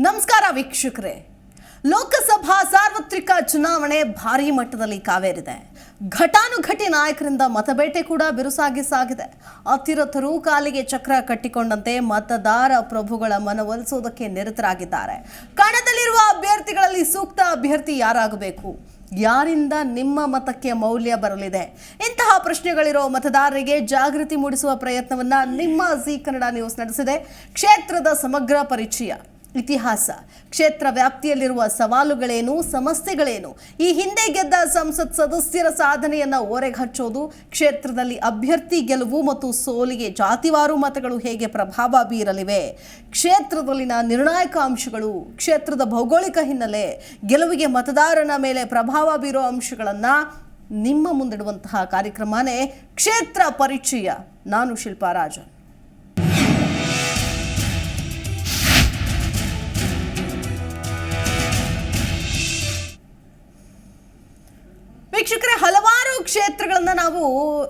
ನಮಸ್ಕಾರ ವೀಕ್ಷಕರೇ. ಲೋಕಸಭಾ ಸಾರ್ವತ್ರಿಕ ಚುನಾವಣೆ ಭಾರೀ ಮಟ್ಟದಲ್ಲಿ ಕಾವೇರಿದೆ. ಘಟಾನುಘಟಿ ನಾಯಕರಿಂದ ಮತಬೇಟೆ ಕೂಡ ಬಿರುಸಾಗಿ ಸಾಗಿದೆ. ಅತಿರಥರು ಕಾಲಿಗೆ ಚಕ್ರ ಕಟ್ಟಿಕೊಂಡಂತೆ ಮತದಾರ ಪ್ರಭುಗಳ ಮನವೊಲಿಸುವುದಕ್ಕೆ ನಿರತರಾಗಿದ್ದಾರೆ. ಕಣದಲ್ಲಿರುವ ಅಭ್ಯರ್ಥಿಗಳಲ್ಲಿ ಸೂಕ್ತ ಅಭ್ಯರ್ಥಿ ಯಾರಾಗಬೇಕು, ಯಾರಿಂದ ನಿಮ್ಮ ಮತಕ್ಕೆ ಮೌಲ್ಯ ಬರಲಿದೆ, ಇಂತಹ ಪ್ರಶ್ನೆಗಳಿರೋ ಮತದಾರರಿಗೆ ಜಾಗೃತಿ ಮೂಡಿಸುವ ಪ್ರಯತ್ನವನ್ನ ನಿಮ್ಮ ಜಿ ಕನ್ನಡ ನ್ಯೂಸ್ ನಡೆಸಿದೆ. ಕ್ಷೇತ್ರದ ಸಮಗ್ರ ಪರಿಚಯ, ಇತಿಹಾಸ, ಕ್ಷೇತ್ರ ವ್ಯಾಪ್ತಿಯಲ್ಲಿರುವ ಸವಾಲುಗಳೇನು, ಸಮಸ್ಯೆಗಳೇನು, ಈ ಹಿಂದೆ ಗೆದ್ದ ಸಂಸತ್ ಸದಸ್ಯರ ಸಾಧನೆಯನ್ನ ಓರೆಗೆ ಹಚ್ಚೋದು, ಕ್ಷೇತ್ರದಲ್ಲಿ ಅಭ್ಯರ್ಥಿ ಗೆಲುವು ಮತ್ತು ಸೋಲಿಗೆ ಜಾತಿವಾರು ಮತಗಳು ಹೇಗೆ ಪ್ರಭಾವ ಬೀರಲಿವೆ, ಕ್ಷೇತ್ರದಲ್ಲಿನ ನಿರ್ಣಾಯಕ ಅಂಶಗಳು, ಕ್ಷೇತ್ರದ ಭೌಗೋಳಿಕ ಹಿನ್ನೆಲೆ, ಗೆಲುವಿಗೆ ಮತದಾರನ ಮೇಲೆ ಪ್ರಭಾವ ಬೀರೋ ಅಂಶಗಳನ್ನ ನಿಮ್ಮ ಮುಂದಿಡುವಂತಹ ಕಾರ್ಯಕ್ರಮನೇ ಕ್ಷೇತ್ರ ಪರಿಚಯ. ನಾನು ಶಿಲ್ಪಾ ರಾಜನ್. ವೀಕ್ಷಕರೇ, ಹಲವಾರು ಕ್ಷೇತ್ರಗಳನ್ನ ನಾವು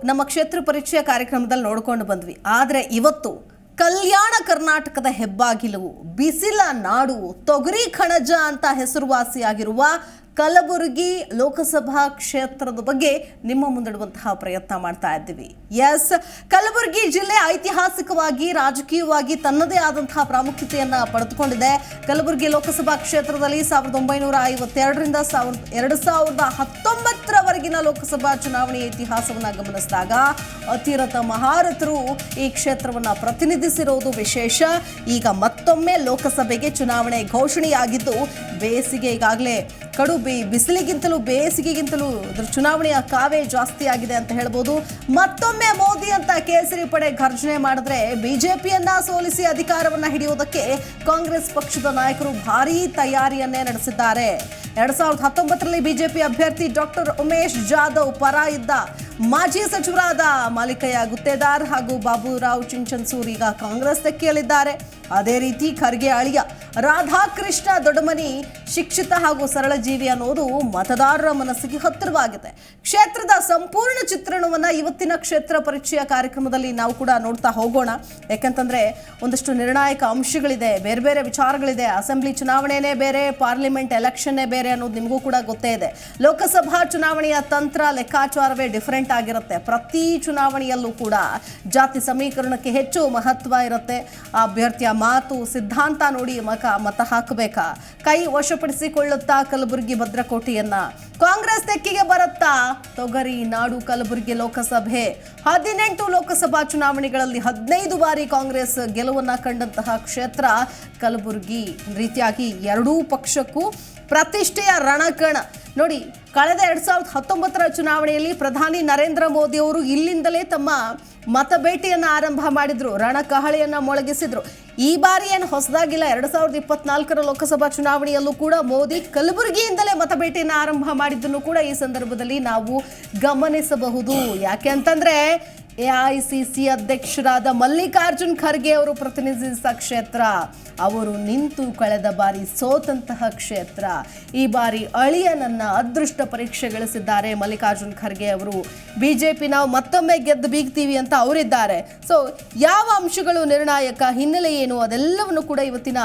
ನಮ್ಮ ಕ್ಷೇತ್ರ ಪರಿಚಯ ಕಾರ್ಯಕ್ರಮದಲ್ಲಿ ನೋಡ್ಕೊಂಡು ಬಂದ್ವಿ. ಆದರೆ ಇವತ್ತು ಕಲ್ಯಾಣ ಕರ್ನಾಟಕದ ಹೆಬ್ಬಾಗಿಲು, ಬಿಸಿಲ ನಾಡು, ತೊಗರಿ ಕಣಜ ಅಂತ ಹೆಸರುವಾಸಿಯಾಗಿರುವ ಕಲಬುರಗಿ ಲೋಕಸಭಾ ಕ್ಷೇತ್ರದ ಬಗ್ಗೆ ನಿಮ್ಮ ಮುಂದಿಡುವಂತಹ ಪ್ರಯತ್ನ ಮಾಡ್ತಾ ಇದ್ದೀವಿ. ಎಸ್, ಕಲಬುರಗಿ ಜಿಲ್ಲೆ ಐತಿಹಾಸಿಕವಾಗಿ, ರಾಜಕೀಯವಾಗಿ ತನ್ನದೇ ಆದಂತಹ ಪ್ರಾಮುಖ್ಯತೆಯನ್ನ ಪಡೆದುಕೊಂಡಿದೆ. ಕಲಬುರಗಿ ಲೋಕಸಭಾ ಕ್ಷೇತ್ರದಲ್ಲಿ 1952ರಿಂದ 2019ರವರೆಗಿನ ಲೋಕಸಭಾ ಚುನಾವಣೆಯ ಇತಿಹಾಸವನ್ನ ಗಮನಿಸಿದಾಗ ಅತಿರಥ ಮಹಾರಥರು ಈ ಕ್ಷೇತ್ರವನ್ನ ಪ್ರತಿನಿಧಿಸಿರುವುದು ವಿಶೇಷ. ಈಗ ಮತ್ತೊಮ್ಮೆ ಲೋಕಸಭೆಗೆ ಚುನಾವಣೆ ಘೋಷಣೆಯಾಗಿದ್ದು, ಬೇಸಿಗೆ ಈಗಾಗಲೇ ಕಡು ಬಿಸಿಲಿಗಿಂತಲೂ ಬೇಸಿಗೆಗಿಂತಲೂ ಚುನಾವಣೆಯ ಕಾವೇ ಜಾಸ್ತಿ ಆಗಿದೆ ಅಂತ ಹೇಳ್ಬೋದು. ಮತ್ತೊಮ್ಮೆ ಮೋದಿ ಅಂತ ಕೇಸರಿ ಪಡೆ ಘರ್ಷಣೆ ಮಾಡಿದ್ರೆ ಬಿಜೆಪಿಯನ್ನ ಸೋಲಿಸಿ ಅಧಿಕಾರವನ್ನ ಹಿಡಿಯುವುದಕ್ಕೆ ಕಾಂಗ್ರೆಸ್ ಪಕ್ಷದ ನಾಯಕರು ಭಾರೀ ತಯಾರಿಯನ್ನೇ ನಡೆಸಿದ್ದಾರೆ. 2019ರಲ್ಲಿ ಬಿಜೆಪಿ ಅಭ್ಯರ್ಥಿ ಡಾಕ್ಟರ್ ಉಮೇಶ್ ಜಾಧವ್ ಪರ ಇದ್ದ ಮಾಜಿ ಸಚಿವರಾದ ಮಾಲಿಕಯ್ಯ ಗುತ್ತೇದಾರ್ ಹಾಗೂ ಬಾಬುರಾವ್ ಚಿಂಚನ್ಸೂರ್ ಈಗ ಕಾಂಗ್ರೆಸ್ ತೆಕ್ಕೆಯಲ್ಲಿದ್ದಾರೆ. ಅದೇ ರೀತಿ ಖರ್ಗೆ ಅಳಿಯ ರಾಧಾಕೃಷ್ಣ ದೊಡ್ಡಮನಿ ಶಿಕ್ಷಿತ ಹಾಗೂ ಸರಳ ಜೀವಿ ಅನ್ನೋದು ಮತದಾರರ ಮನಸ್ಸಿಗೆ ಹತ್ತಿರವಾಗಿದೆ. ಕ್ಷೇತ್ರದ ಸಂಪೂರ್ಣ ಚಿತ್ರಣವನ್ನ ಇವತ್ತಿನ ಕ್ಷೇತ್ರ ಪರಿಚಯ ಕಾರ್ಯಕ್ರಮದಲ್ಲಿ ನಾವು ಕೂಡ ನೋಡ್ತಾ ಹೋಗೋಣ. ಯಾಕಂತಂದ್ರೆ ಒಂದಷ್ಟು ನಿರ್ಣಾಯಕ ಅಂಶಗಳಿದೆ, ಬೇರೆ ಬೇರೆ ವಿಚಾರಗಳಿದೆ. ಅಸೆಂಬ್ಲಿ ಚುನಾವಣೆನೇ ಬೇರೆ, ಪಾರ್ಲಿಮೆಂಟ್ ಎಲೆಕ್ಷನ್ನೇ ಬೇರೆ ಅನ್ನೋದು ನಿಮಗೂ ಕೂಡ ಗೊತ್ತೇ ಇದೆ. ಲೋಕಸಭಾ ಚುನಾವಣೆಯ ತಂತ್ರ ಲೆಕ್ಕಾಚಾರವೇ ಡಿಫರೆಂಟ್ ಆಗಿರುತ್ತೆ. ಪ್ರತಿ ಚುನಾವಣೆಯಲ್ಲೂ ಕೂಡ ಜಾತಿ ಸಮೀಕರಣಕ್ಕೆ ಹೆಚ್ಚು ಮಹತ್ವ ಇರುತ್ತೆ. ಆ ಅಭ್ಯರ್ಥಿಯ ಮಾತು, ಸಿದ್ಧಾಂತ ನೋಡಿ ಮತ ಹಾಕಬೇಕಾ, ಕೈ ವಶಪಡಿಸಿಕೊಳ್ಳುತ್ತಾ ಕಲಬುರಗಿ ಭದ್ರಕೋಟೆಯನ್ನ, ಕಾಂಗ್ರೆಸ್ ತೆಕ್ಕಿಗೆ ಬರುತ್ತಾ ತೊಗರಿ ನಾಡು ಕಲಬುರಗಿ ಲೋಕಸಭೆ. 18 ಲೋಕಸಭಾ ಚುನಾವಣೆಗಳಲ್ಲಿ 15 ಬಾರಿ ಕಾಂಗ್ರೆಸ್ ಗೆಲುವನ್ನ ಕಂಡಂತಹ ಕ್ಷೇತ್ರ ಕಲಬುರಗಿ. ರೀತಿಯಾಗಿ ಎರಡೂ ಪಕ್ಷಕ್ಕೂ ಪ್ರತಿಷ್ಠೆಯ ರಣಕಣ ನೋಡಿ. ಕಳೆದ 2019ರ ಚುನಾವಣೆಯಲ್ಲಿ ಪ್ರಧಾನಿ ನರೇಂದ್ರ ಮೋದಿ ಅವರು ಇಲ್ಲಿಂದಲೇ ತಮ್ಮ ಮತಬೇಟೆಯನ್ನು ಆರಂಭ ಮಾಡಿದ್ರು, ರಣಕಹಳೆಯನ್ನ ಮೊಳಗಿಸಿದ್ರು. ಈ ಬಾರಿ ಏನು ಹೊಸದಾಗಿಲ್ಲ. 2024ರ ಲೋಕಸಭಾ ಚುನಾವಣೆಯಲ್ಲೂ ಕೂಡ ಮೋದಿ ಕಲಬುರಗಿಯಿಂದಲೇ ಮತಬೇಟೆಯನ್ನು ಆರಂಭ ಮಾಡಿದ್ದನ್ನು ಕೂಡ ಈ ಸಂದರ್ಭದಲ್ಲಿ ನಾವು ಗಮನಿಸಬಹುದು. ಯಾಕೆ ಅಂತಂದ್ರೆ ಎಐಸಿಸಿ ಅಧ್ಯಕ್ಷರಾದ ಮಲ್ಲಿಕಾರ್ಜುನ್ ಖರ್ಗೆ ಅವರು ಪ್ರತಿನಿಧಿಸಿದ ಕ್ಷೇತ್ರ, ಅವರು ನಿಂತು ಕಳೆದ ಬಾರಿ ಸೋತಂತಹ ಕ್ಷೇತ್ರ. ಈ ಬಾರಿ ಅಳಿಯನನ್ನ ಅದೃಷ್ಟ ಪರೀಕ್ಷೆಗಳಿಸಿದ್ದಾರೆ ಮಲ್ಲಿಕಾರ್ಜುನ್ ಖರ್ಗೆ ಅವರು. ಬಿಜೆಪಿ ನಾವು ಮತ್ತೊಮ್ಮೆ ಗೆದ್ದು ಬೀಗ್ತೀವಿ ಅಂತ ಅವರಿದ್ದಾರೆ. ಸೊ ಯಾವ ಅಂಶಗಳು ನಿರ್ಣಾಯಕ, ಹಿನ್ನೆಲೆ ಏನು, ಅದೆಲ್ಲವನ್ನು ಕೂಡ ಇವತ್ತಿನ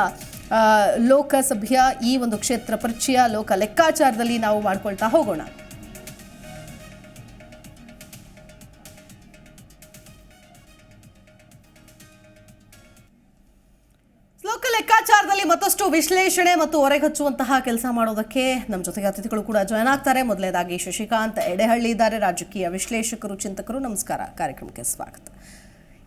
ಲೋಕಸಭೆಯ ಈ ಒಂದು ಕ್ಷೇತ್ರ ಪರಿಚಯ ಲೋಕ ಲೆಕ್ಕಾಚಾರದಲ್ಲಿ ನಾವು ಮಾಡ್ಕೊಳ್ತಾ ಹೋಗೋಣ. ಲೋಕ ಲೆಕ್ಕಾಚಾರದಲ್ಲಿ ಮತ್ತಷ್ಟು ವಿಶ್ಲೇಷಣೆ ಮತ್ತು ಹೊರಗಚ್ಚುವಂತಹ ಕೆಲಸ ಮಾಡೋದಕ್ಕೆ ನಮ್ಮ ಜೊತೆಗೆ ಅತಿಥಿಗಳು ಕೂಡ ಜಾಯ್ನ್ ಆಗ್ತಾರೆ. ಮೊದಲನೇದಾಗಿ ಶಶಿಕಾಂತ್ ಎಡೆಹಳ್ಳಿ ಇದ್ದಾರೆ, ರಾಜಕೀಯ ವಿಶ್ಲೇಷಕರು, ಚಿಂತಕರು. ನಮಸ್ಕಾರ, ಕಾರ್ಯಕ್ರಮಕ್ಕೆ ಸ್ವಾಗತ.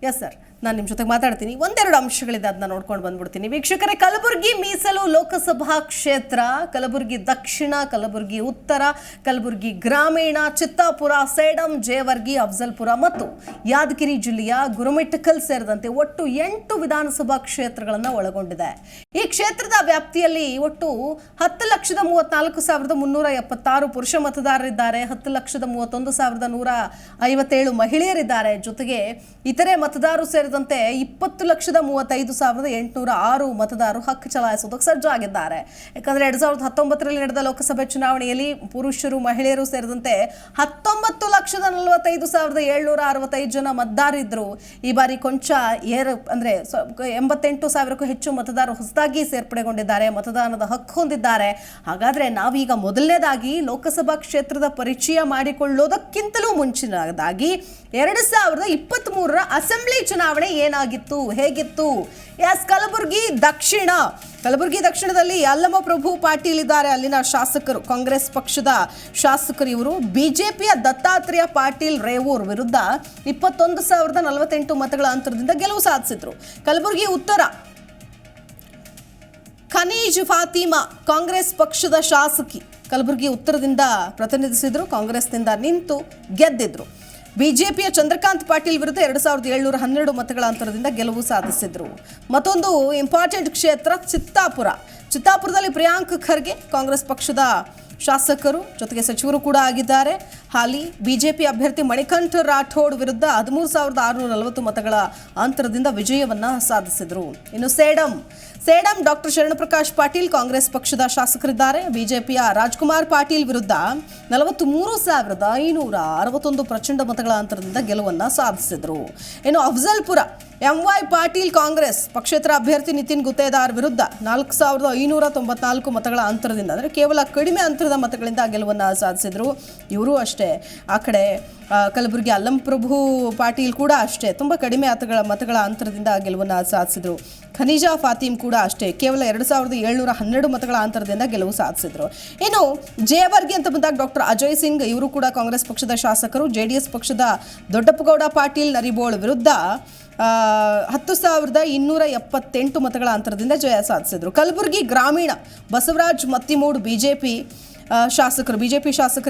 ಎಸ್ ಸರ್, ನಾನು ನಿಮ್ಮ ಜೊತೆಗೆ ಮಾತಾಡ್ತೀನಿ. ಒಂದೆರಡು ಅಂಶಗಳಿದೆ, ಅದನ್ನ ನೋಡ್ಕೊಂಡು ಬಂದ್ಬಿಡ್ತೀನಿ. ವೀಕ್ಷಕರೇ, ಕಲಬುರಗಿ ಮೀಸಲು ಲೋಕಸಭಾ ಕ್ಷೇತ್ರ, ಕಲಬುರಗಿ ದಕ್ಷಿಣ, ಕಲಬುರಗಿ ಉತ್ತರ, ಕಲಬುರಗಿ ಗ್ರಾಮೀಣ, ಚಿತ್ತಾಪುರ, ಸೇಡಂ, ಜೇವರ್ಗಿ, ಅಫ್ಜಲ್ಪುರ ಮತ್ತು ಯಾದಗಿರಿ ಜಿಲ್ಲೆಯ ಗುರುಮಿಠಕಲ್ ಸೇರಿದಂತೆ ಒಟ್ಟು 8 ವಿಧಾನಸಭಾ ಕ್ಷೇತ್ರಗಳನ್ನು ಒಳಗೊಂಡಿದೆ. ಈ ಕ್ಷೇತ್ರದ ವ್ಯಾಪ್ತಿಯಲ್ಲಿ ಒಟ್ಟು 10,34,376 ಪುರುಷ ಮತದಾರರಿದ್ದಾರೆ, 10,31,157 ಮಹಿಳೆಯರಿದ್ದಾರೆ. ಜೊತೆಗೆ ಇತರೆ ಮತದಾರರು ಸೇರಿದಂತೆ ಸೇರಿದಂತೆ 20,35,806 ಮತದಾರರು ಹಕ್ಕು ಚಲಾಯಿಸುವುದಕ್ಕೆ ಸಜ್ಜಾಗಿದ್ದಾರೆ. ಯಾಕಂದ್ರೆ 2019ರಲ್ಲಿ ನಡೆದ ಲೋಕಸಭೆ ಚುನಾವಣೆಯಲ್ಲಿ ಪುರುಷರು ಮಹಿಳೆಯರು ಸೇರಿದಂತೆ 19,45,765 ಜನ ಮತದಾರರಿದ್ರು. ಈ ಬಾರಿ ಕೊಂಚ ಅಂದ್ರೆ 88,000ಕ್ಕೂ ಹೆಚ್ಚು ಮತದಾರರು ಹೊಸದಾಗಿ ಸೇರ್ಪಡೆಗೊಂಡಿದ್ದಾರೆ, ಮತದಾನದ ಹಕ್ಕು ಹೊಂದಿದ್ದಾರೆ. ಹಾಗಾದ್ರೆ ನಾವೀಗ ಮೊದಲನೇದಾಗಿ ಲೋಕಸಭಾ ಕ್ಷೇತ್ರದ ಪರಿಚಯ ಮಾಡಿಕೊಳ್ಳೋದಕ್ಕಿಂತಲೂ ಮುಂಚಿನದಾಗಿ 2023ರ ಅಸೆಂಬ್ಲಿ ಚುನಾವಣೆ ಏನಾಗಿತ್ತು, ಹೇಗಿತ್ತು? ಎಸ್, ಕಲಬುರಗಿ ದಕ್ಷಿಣದಲ್ಲಿ ಯಲ್ಲಮ್ಮ ಪ್ರಭು ಪಾಟೀಲ್ ಇದ್ದಾರೆ. ಅಲ್ಲಿನ ಶಾಸಕರು, ಕಾಂಗ್ರೆಸ್ ಪಕ್ಷದ ಶಾಸಕರು ಇವರು ಬಿಜೆಪಿಯ ದತ್ತಾತ್ರೇಯ ಪಾಟೀಲ್ ರೇವೂರ್ ವಿರುದ್ಧ 21,048 ಮತಗಳ ಅಂತರದಿಂದ ಗೆಲುವು ಸಾಧಿಸಿದ್ರು. ಕಲಬುರಗಿ ಉತ್ತರ, ಖನೀಜ್ ಫಾತಿಮಾ ಕಾಂಗ್ರೆಸ್ ಪಕ್ಷದ ಶಾಸಕಿ ಕಲಬುರಗಿ ಉತ್ತರದಿಂದ ಪ್ರತಿನಿಧಿಸಿದ್ರು, ಕಾಂಗ್ರೆಸ್ನಿಂದ ನಿಂತು ಗೆದ್ದಿದ್ರು. ಬಿಜೆಪಿಯ ಚಂದ್ರಕಾಂತ್ ಪಾಟೀಲ್ ವಿರುದ್ಧ 2,712 ಮತಗಳ ಅಂತರದಿಂದ ಗೆಲುವು ಸಾಧಿಸಿದ್ರು. ಮತ್ತೊಂದು ಇಂಪಾರ್ಟೆಂಟ್ ಕ್ಷೇತ್ರ ಚಿತ್ತಾಪುರದಲ್ಲಿ ಪ್ರಿಯಾಂಕ್ ಖರ್ಗೆ ಕಾಂಗ್ರೆಸ್ ಪಕ್ಷದ ಶಾಸಕರು ಜೊತೆಗೆ ಸಚಿವರು ಕೂಡ ಆಗಿದ್ದಾರೆ. ಹಾಲಿ ಬಿಜೆಪಿ ಅಭ್ಯರ್ಥಿ ಮಣಿಕಂಠ ರಾಠೋಡ್ ವಿರುದ್ಧ 13,640 ಮತಗಳ ಅಂತರದಿಂದ ವಿಜಯವನ್ನ ಸಾಧಿಸಿದ್ರು. ಇನ್ನು ಸೇಡಂ ಡಾಕ್ಟರ್ ಶರಣಪ್ರಕಾಶ್ ಪಾಟೀಲ್ ಕಾಂಗ್ರೆಸ್ ಪಕ್ಷದ ಶಾಸಕರಿದ್ದಾರೆ. ಬಿಜೆಪಿಯ ರಾಜ್ಕುಮಾರ್ ಪಾಟೀಲ್ ವಿರುದ್ಧ 43,561 ಪ್ರಚಂಡ ಮತಗಳ ಅಂತರದಿಂದ ಗೆಲುವನ್ನ ಸಾಧಿಸಿದ್ರು. ಇನ್ನು ಅಫ್ಜಲ್ಪುರ ಎಂವೈ ಪಾಟೀಲ್ ಕಾಂಗ್ರೆಸ್ ಪಕ್ಷೇತರ ಅಭ್ಯರ್ಥಿ ನಿತಿನ್ ಗುತ್ತೇದಾರ್ ವಿರುದ್ಧ 4,594 ಮತಗಳ ಅಂತರದಿಂದ, ಅಂದರೆ ಕೇವಲ ಕಡಿಮೆ ಅಂತರದ ಮತಗಳಿಂದ ಗೆಲುವನ್ನು ಸಾಧಿಸಿದ್ರು. ಇವರು ಅಷ್ಟೇ, ಆ ಕಡೆ ಕಲಬುರಗಿ ಯಲ್ಲಮ್ಮ ಪ್ರಭು ಪಾಟೀಲ್ ಕೂಡ ಅಷ್ಟೇ ತುಂಬ ಕಡಿಮೆ ಮತಗಳ ಅಂತರದಿಂದ ಗೆಲುವನ್ನು ಸಾಧಿಸಿದ್ರು. ಖನೀಜಾ ಫಾತಿಮ್ ಕೂಡ ಅಷ್ಟೇ, ಕೇವಲ 2,712 ಮತಗಳ ಅಂತರದಿಂದ ಗೆಲುವು ಸಾಧಿಸಿದ್ರು. ಇನ್ನು ಜೇವರ್ಗಿ ಅಂತ ಬಂದಾಗ ಡಾಕ್ಟರ್ ಅಜಯ್ ಸಿಂಗ್ ಇವರು ಕೂಡ ಕಾಂಗ್ರೆಸ್ ಪಕ್ಷದ ಶಾಸಕರು. JDS ಪಕ್ಷದ ದೊಡ್ಡಪ್ಪಗೌಡ ಪಾಟೀಲ್ ನರಿಬೋಳ್ ವಿರುದ್ಧ 10,278 ಮತಗಳ ಅಂತರದಿಂದ ಜಯ ಸಾಧಿಸಿದ್ರು. ಕಲಬುರಗಿ ಗ್ರಾಮೀಣ ಬಸವರಾಜ್ ಮತ್ತಿಮೂಡ್ ಬಿಜೆಪಿ ಶಾಸಕರು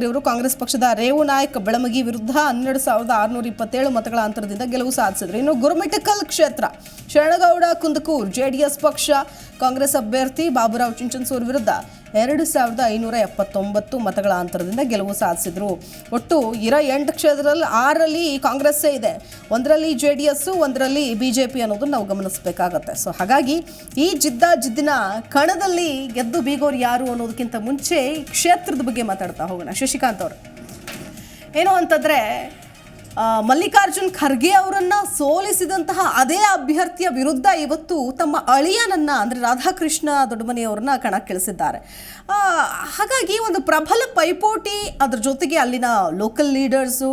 ಇವರು ಕಾಂಗ್ರೆಸ್ ಪಕ್ಷದ ರೇವು ನಾಯಕ್ ಬೆಳಮಗಿ ವಿರುದ್ಧ 12,627 ಮತಗಳ ಅಂತರದಿಂದ ಗೆಲುವು ಸಾಧಿಸಿದ್ರು. ಇನ್ನು ಗುರುಮಿಠಕಲ್ ಕ್ಷೇತ್ರ ಶರಣಗೌಡ ಕುಂದಕೂರ್ JDS ಪಕ್ಷ ಕಾಂಗ್ರೆಸ್ ಅಭ್ಯರ್ಥಿ ಬಾಬುರಾವ್ ಚಿಂಚನ್ಸೂರ್ ವಿರುದ್ಧ 2,579 ಮತಗಳ ಅಂತರದಿಂದ ಗೆಲುವು ಸಾಧಿಸಿದ್ರು. ಒಟ್ಟು 8 ಕ್ಷೇತ್ರದಲ್ಲಿ 6ರಲ್ಲಿ ಕಾಂಗ್ರೆಸ್ಸೇ ಇದೆ, 1ರಲ್ಲಿ JDS, 1ರಲ್ಲಿ ಬಿಜೆಪಿ ಅನ್ನೋದನ್ನ ನಾವು ಗಮನಿಸಬೇಕಾಗತ್ತೆ. ಸೊ ಹಾಗಾಗಿ ಈ ಜಿದ್ದಿನ ಕಣದಲ್ಲಿ ಗೆದ್ದು ಬೀಗೋರು ಯಾರು ಅನ್ನೋದಕ್ಕಿಂತ ಮುಂಚೆ ಕ್ಷೇತ್ರದ ಬಗ್ಗೆ ಮಾತಾಡ್ತಾ ಹೋಗೋಣ. ಶಶಿಕಾಂತ್ ಅವರು, ಏನು ಅಂತಂದ್ರೆ ಮಲ್ಲಿಕಾರ್ಜುನ್ ಖರ್ಗೆ ಅವರನ್ನ ಸೋಲಿಸಿದಂತಹ ಅದೇ ಅಭ್ಯರ್ಥಿಯ ವಿರುದ್ಧ ಇವತ್ತು ತಮ್ಮ ಅಳಿಯನನ್ನ ಅಂದರೆ ರಾಧಾಕೃಷ್ಣ ದೊಡ್ಡಮನಿಯವರನ್ನ ಕಣಕ್ಕಿಳಿಸಿದ್ದಾರೆ. ಹಾಗಾಗಿ ಒಂದು ಪ್ರಬಲ ಪೈಪೋಟಿ, ಅದ್ರ ಜೊತೆಗೆ ಅಲ್ಲಿನ ಲೋಕಲ್ ಲೀಡರ್ಸು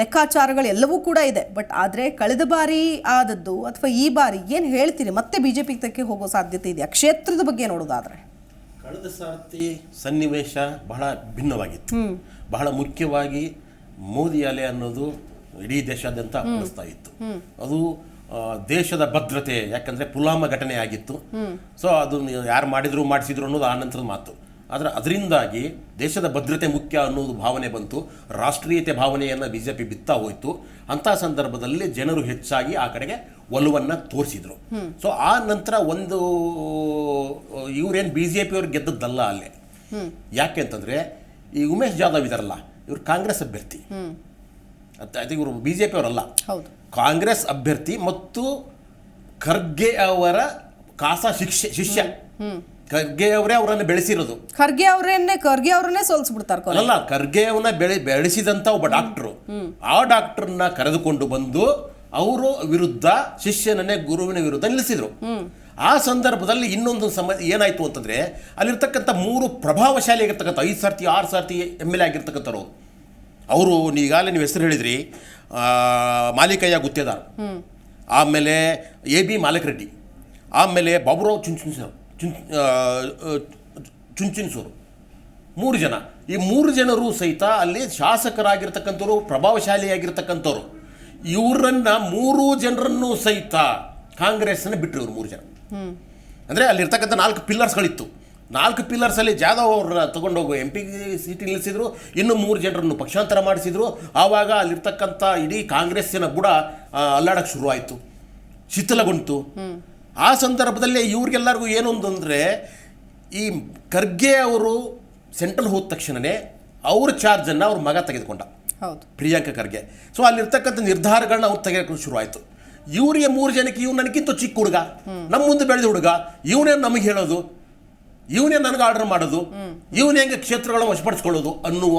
ಲೆಕ್ಕಾಚಾರಗಳು ಎಲ್ಲವೂ ಕೂಡ ಇದೆ. ಬಟ್ ಆದರೆ ಕಳೆದ ಬಾರಿ ಆದದ್ದು ಅಥವಾ ಈ ಬಾರಿ ಏನು ಹೇಳ್ತೀರಿ? ಮತ್ತೆ ಬಿಜೆಪಿ ತಕ್ಕೆ ಹೋಗೋ ಸಾಧ್ಯತೆ ಇದೆಯಾ ಕ್ಷೇತ್ರದ ಬಗ್ಗೆ ನೋಡೋದಾದ್ರೆ? ಕಳೆದ ಸಾರ್ತಿ ಸನ್ನಿವೇಶ ಬಹಳ ಭಿನ್ನವಾಗಿತ್ತು. ಬಹಳ ಮುಖ್ಯವಾಗಿ ಮೋದಿ ಅಲೆ ಅನ್ನೋದು ಇಡೀ ದೇಶಾದ್ಯಂತ ಅಪ್ಪಳಿಸ್ತಾ ಇತ್ತು. ಅದು ದೇಶದ ಭದ್ರತೆ, ಯಾಕಂದರೆ ಪುಲ್ವಾಮಾ ಘಟನೆ ಆಗಿತ್ತು. ಸೊ ಅದು ಯಾರು ಮಾಡಿಸಿದ್ರು ಅನ್ನೋದು ಆ ನಂತರದ ಮಾತು. ಆದರೆ ಅದರಿಂದಾಗಿ ದೇಶದ ಭದ್ರತೆ ಮುಖ್ಯ ಅನ್ನೋದು ಭಾವನೆ ಬಂತು, ರಾಷ್ಟ್ರೀಯತೆ ಭಾವನೆಯನ್ನು BJP ಬಿತ್ತಾ ಹೋಯಿತು. ಅಂಥ ಸಂದರ್ಭದಲ್ಲಿ ಜನರು ಹೆಚ್ಚಾಗಿ ಆ ಕಡೆಗೆ ಒಲವನ್ನು ತೋರಿಸಿದ್ರು. ಸೊ ಆ ನಂತರ ಒಂದು ಇವ್ರೇನು BJP ಅವ್ರು ಗೆದ್ದದ್ದಲ್ಲ ಅಲ್ಲೇ. ಯಾಕೆ ಅಂತಂದರೆ ಈ ಉಮೇಶ್ ಜಾಧವ್ ಇದಾರಲ್ಲ, ಇವರು ಕಾಂಗ್ರೆಸ್ ಅಭ್ಯರ್ಥಿ, ಇವರು BJP ಅವರಲ್ಲ, ಕಾಂಗ್ರೆಸ್ ಅಭ್ಯರ್ಥಿ ಮತ್ತು ಖರ್ಗೆ ಅವರ ಖಾಸಾ ಶಿಷ್ಯ. ಖರ್ಗೆ ಅವರೇ ಅವರನ್ನು ಬೆಳೆಸಿರೋದು. ಖರ್ಗೆ ಅವರನ್ನೇ ಸೋಲಿಸ್ಬಿಡ್ತಾರೆ. ಅಲ್ಲ, ಖರ್ಗೆ ಅವನ್ನ ಬೆಳೆಸಿದಂತ ಒಬ್ಬ ಡಾಕ್ಟ್ರು, ಆ ಡಾಕ್ಟರ್ನ ಕರೆದುಕೊಂಡು ಬಂದು ಅವರು ವಿರುದ್ಧ ಶಿಷ್ಯನನ್ನೇ ಗುರುವಿನ ವಿರುದ್ಧ ನಿಲ್ಲಿಸಿದ್ರು. ಆ ಸಂದರ್ಭದಲ್ಲಿ ಇನ್ನೊಂದು ಏನಾಯ್ತು ಅಂತಂದ್ರೆ, ಅಲ್ಲಿರ್ತಕ್ಕಂಥ 3 ಪ್ರಭಾವಶಾಲಿ ಆಗಿರ್ತಕ್ಕಂಥ 5 ಸರ್ತಿ 6 ಸರ್ತಿ MLA ಆಗಿರ್ತಕ್ಕಂಥವ್ರು ಅವರು, ಈಗಾಗಲೇ ನೀವು ಹೆಸರು ಹೇಳಿದ್ರಿ, ಮಾಲಿಕಯ್ಯ ಗುತ್ತೇದಾರ್, ಆಮೇಲೆ AB ಮಾಲಕರೆಡ್ಡಿ, ಆಮೇಲೆ ಬಾಬುರಾವ್ ಚುಂಚನಸೂರು, 3 ಜನ. ಈ 3 ಜನರು ಸಹಿತ ಅಲ್ಲಿ ಶಾಸಕರಾಗಿರ್ತಕ್ಕಂಥವ್ರು, ಪ್ರಭಾವಶಾಲಿಯಾಗಿರ್ತಕ್ಕಂಥವ್ರು. ಇವರನ್ನ 3 ಜನರನ್ನು ಸಹಿತ ಕಾಂಗ್ರೆಸ್ನ ಬಿಟ್ಟರು. ಇವರು 3 ಜನ ಅಂದರೆ ಅಲ್ಲಿರ್ತಕ್ಕಂಥ 4 ಪಿಲ್ಲರ್ಸ್ಗಳಿತ್ತು. 4 ಪಿಲ್ಲರ್ಸಲ್ಲಿ ಜಾಧವ್ ಅವ್ರನ್ನ ತಗೊಂಡೋಗಿ MP ಸೀಟ್ ನಿಲ್ಲಿಸಿದ್ರು. ಇನ್ನು 3 ಜನರನ್ನು ಪಕ್ಷಾಂತರ ಮಾಡಿಸಿದ್ರು. ಆವಾಗ ಅಲ್ಲಿರ್ತಕ್ಕಂಥ ಇಡೀ ಕಾಂಗ್ರೆಸ್ಸಿನ ಬುಡ ಅಲ್ಲಾಡಕ್ಕೆ ಶುರುವಾಯಿತು, ಶಿಥಿಲಗೊಂಡಿತು. ಆ ಸಂದರ್ಭದಲ್ಲಿ ಇವ್ರಿಗೆಲ್ಲರಿಗೂ ಏನೊಂದು ಅಂದರೆ, ಈ ಖರ್ಗೆ ಅವರು ಸೆಂಟ್ರಲ್ ಹೋದ ತಕ್ಷಣವೇ ಅವ್ರ ಚಾರ್ಜನ್ನು ಅವ್ರ ಮಗ ತೆಗೆದುಕೊಂಡ, ಪ್ರಿಯಾಂಕ ಖರ್ಗೆ. ಸೊ ಅಲ್ಲಿರ್ತಕ್ಕಂಥ ನಿರ್ಧಾರಗಳನ್ನ ಅವ್ರು ತೆಗೆಯೋಕ್ಕೆ ಶುರುವಾಯಿತು. ಇವರಿಗೆ 3 ಜನಕ್ಕೆ ಇವ್ನು ನನಗಿಂತ ಚಿಕ್ಕ ಹುಡುಗ, ನಮ್ಮ ಮುಂದೆ ಬೆಳೆದ ಹುಡುಗ, ಇವನೇ ನಮಗೆ ಹೇಳೋದು, ಇವನೇ ನನಗೆ ಆರ್ಡರ್ ಮಾಡೋದು, ಇವನೇ ಹೆಂಗೆ ಕ್ಷೇತ್ರಗಳನ್ನು ವಶಪಡಿಸ್ಕೊಳ್ಳೋದು ಅನ್ನುವ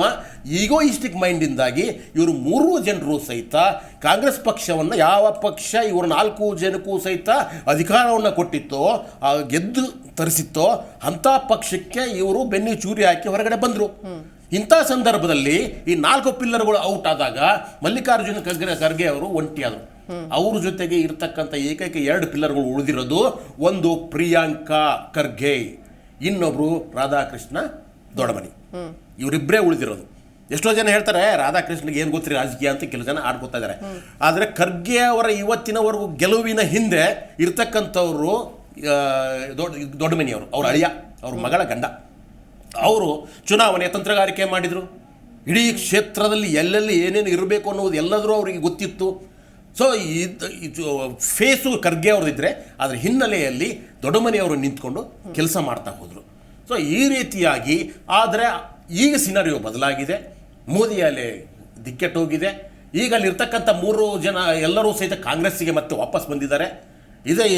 ಈಗೋಯಿಸ್ಟಿಕ್ ಮೈಂಡಿಂದಾಗಿ ಇವರು 3 ಜನರು ಸಹಿತ ಕಾಂಗ್ರೆಸ್ ಪಕ್ಷವನ್ನು, ಯಾವ ಪಕ್ಷ ಇವರು 4 ಜನಕ್ಕೂ ಸಹಿತ ಅಧಿಕಾರವನ್ನು ಕೊಟ್ಟಿತ್ತೋ, ಗೆದ್ದು ತರಿಸಿತ್ತೋ ಅಂಥ ಪಕ್ಷಕ್ಕೆ ಇವರು ಬೆನ್ನಿ ಚೂರಿ ಹಾಕಿ ಹೊರಗಡೆ ಬಂದರು. ಇಂಥ ಸಂದರ್ಭದಲ್ಲಿ ಈ 4 ಪಿಲ್ಲರ್ಗಳು ಔಟ್ ಆದಾಗ ಮಲ್ಲಿಕಾರ್ಜುನ ಖರ್ಗೆ ಅವರು ಒಂಟಿಯಾದರು. ಅವ್ರ ಜೊತೆಗೆ ಇರ್ತಕ್ಕಂಥ ಏಕೈಕ 2 ಪಿಲ್ಲರ್ಗಳು ಉಳಿದಿರೋದು, ಒಂದು ಪ್ರಿಯಾಂಕಾ ಖರ್ಗೆ, ಇನ್ನೊಬ್ರು ರಾಧಾಕೃಷ್ಣ ದೊಡ್ಡಮನಿ. ಇವರಿಬ್ಬರೇ ಉಳಿದಿರೋದು. ಎಷ್ಟೋ ಜನ ಹೇಳ್ತಾರೆ ರಾಧಾಕೃಷ್ಣಗೆ ಏನು ಗೊತ್ತಿರಿ ರಾಜಕೀಯ ಅಂತ, ಕೆಲವು ಜನ ಆಡ್ಕೊತಾ ಇದ್ದಾರೆ. ಆದರೆ ಖರ್ಗೆ ಅವರ ಇವತ್ತಿನವರೆಗೂ ಗೆಲುವಿನ ಹಿಂದೆ ಇರ್ತಕ್ಕಂಥವ್ರು ದೊಡ್ಡಮನಿಯವರು, ಅವ್ರ ಅಳಿಯ, ಅವ್ರ ಮಗಳ ಗಂಡ. ಅವರು ಚುನಾವಣೆ ತಂತ್ರಗಾರಿಕೆ ಮಾಡಿದರು. ಇಡೀ ಕ್ಷೇತ್ರದಲ್ಲಿ ಎಲ್ಲೆಲ್ಲಿ ಏನೇನು ಇರಬೇಕು ಅನ್ನೋದು ಎಲ್ಲದರೂ ಅವರಿಗೆ ಗೊತ್ತಿತ್ತು. ಸೊ ಇದು ಫೇಸು ಖರ್ಗೆ ಅವ್ರದ್ದಿದ್ರೆ ಅದರ ಹಿನ್ನೆಲೆಯಲ್ಲಿ ದೊಡ್ಡಮನೆಯವರು ನಿಂತ್ಕೊಂಡು ಕೆಲಸ ಮಾಡ್ತಾ ಹೋದರು. ಸೊ ಈ ರೀತಿಯಾಗಿ, ಆದರೆ ಈಗ ಸಿನಾರಿಯೋ ಬದಲಾಗಿದೆ. ಮೋದಿ ಅಲೆ ದಿಕ್ಕೆಟ್ಟೋಗಿದೆ. ಈಗ ಅಲ್ಲಿರ್ತಕ್ಕಂಥ 3 ಜನ ಎಲ್ಲರೂ ಸಹಿತ ಕಾಂಗ್ರೆಸ್ಸಿಗೆ ಮತ್ತೆ ವಾಪಸ್ ಬಂದಿದ್ದಾರೆ. ಇದೇ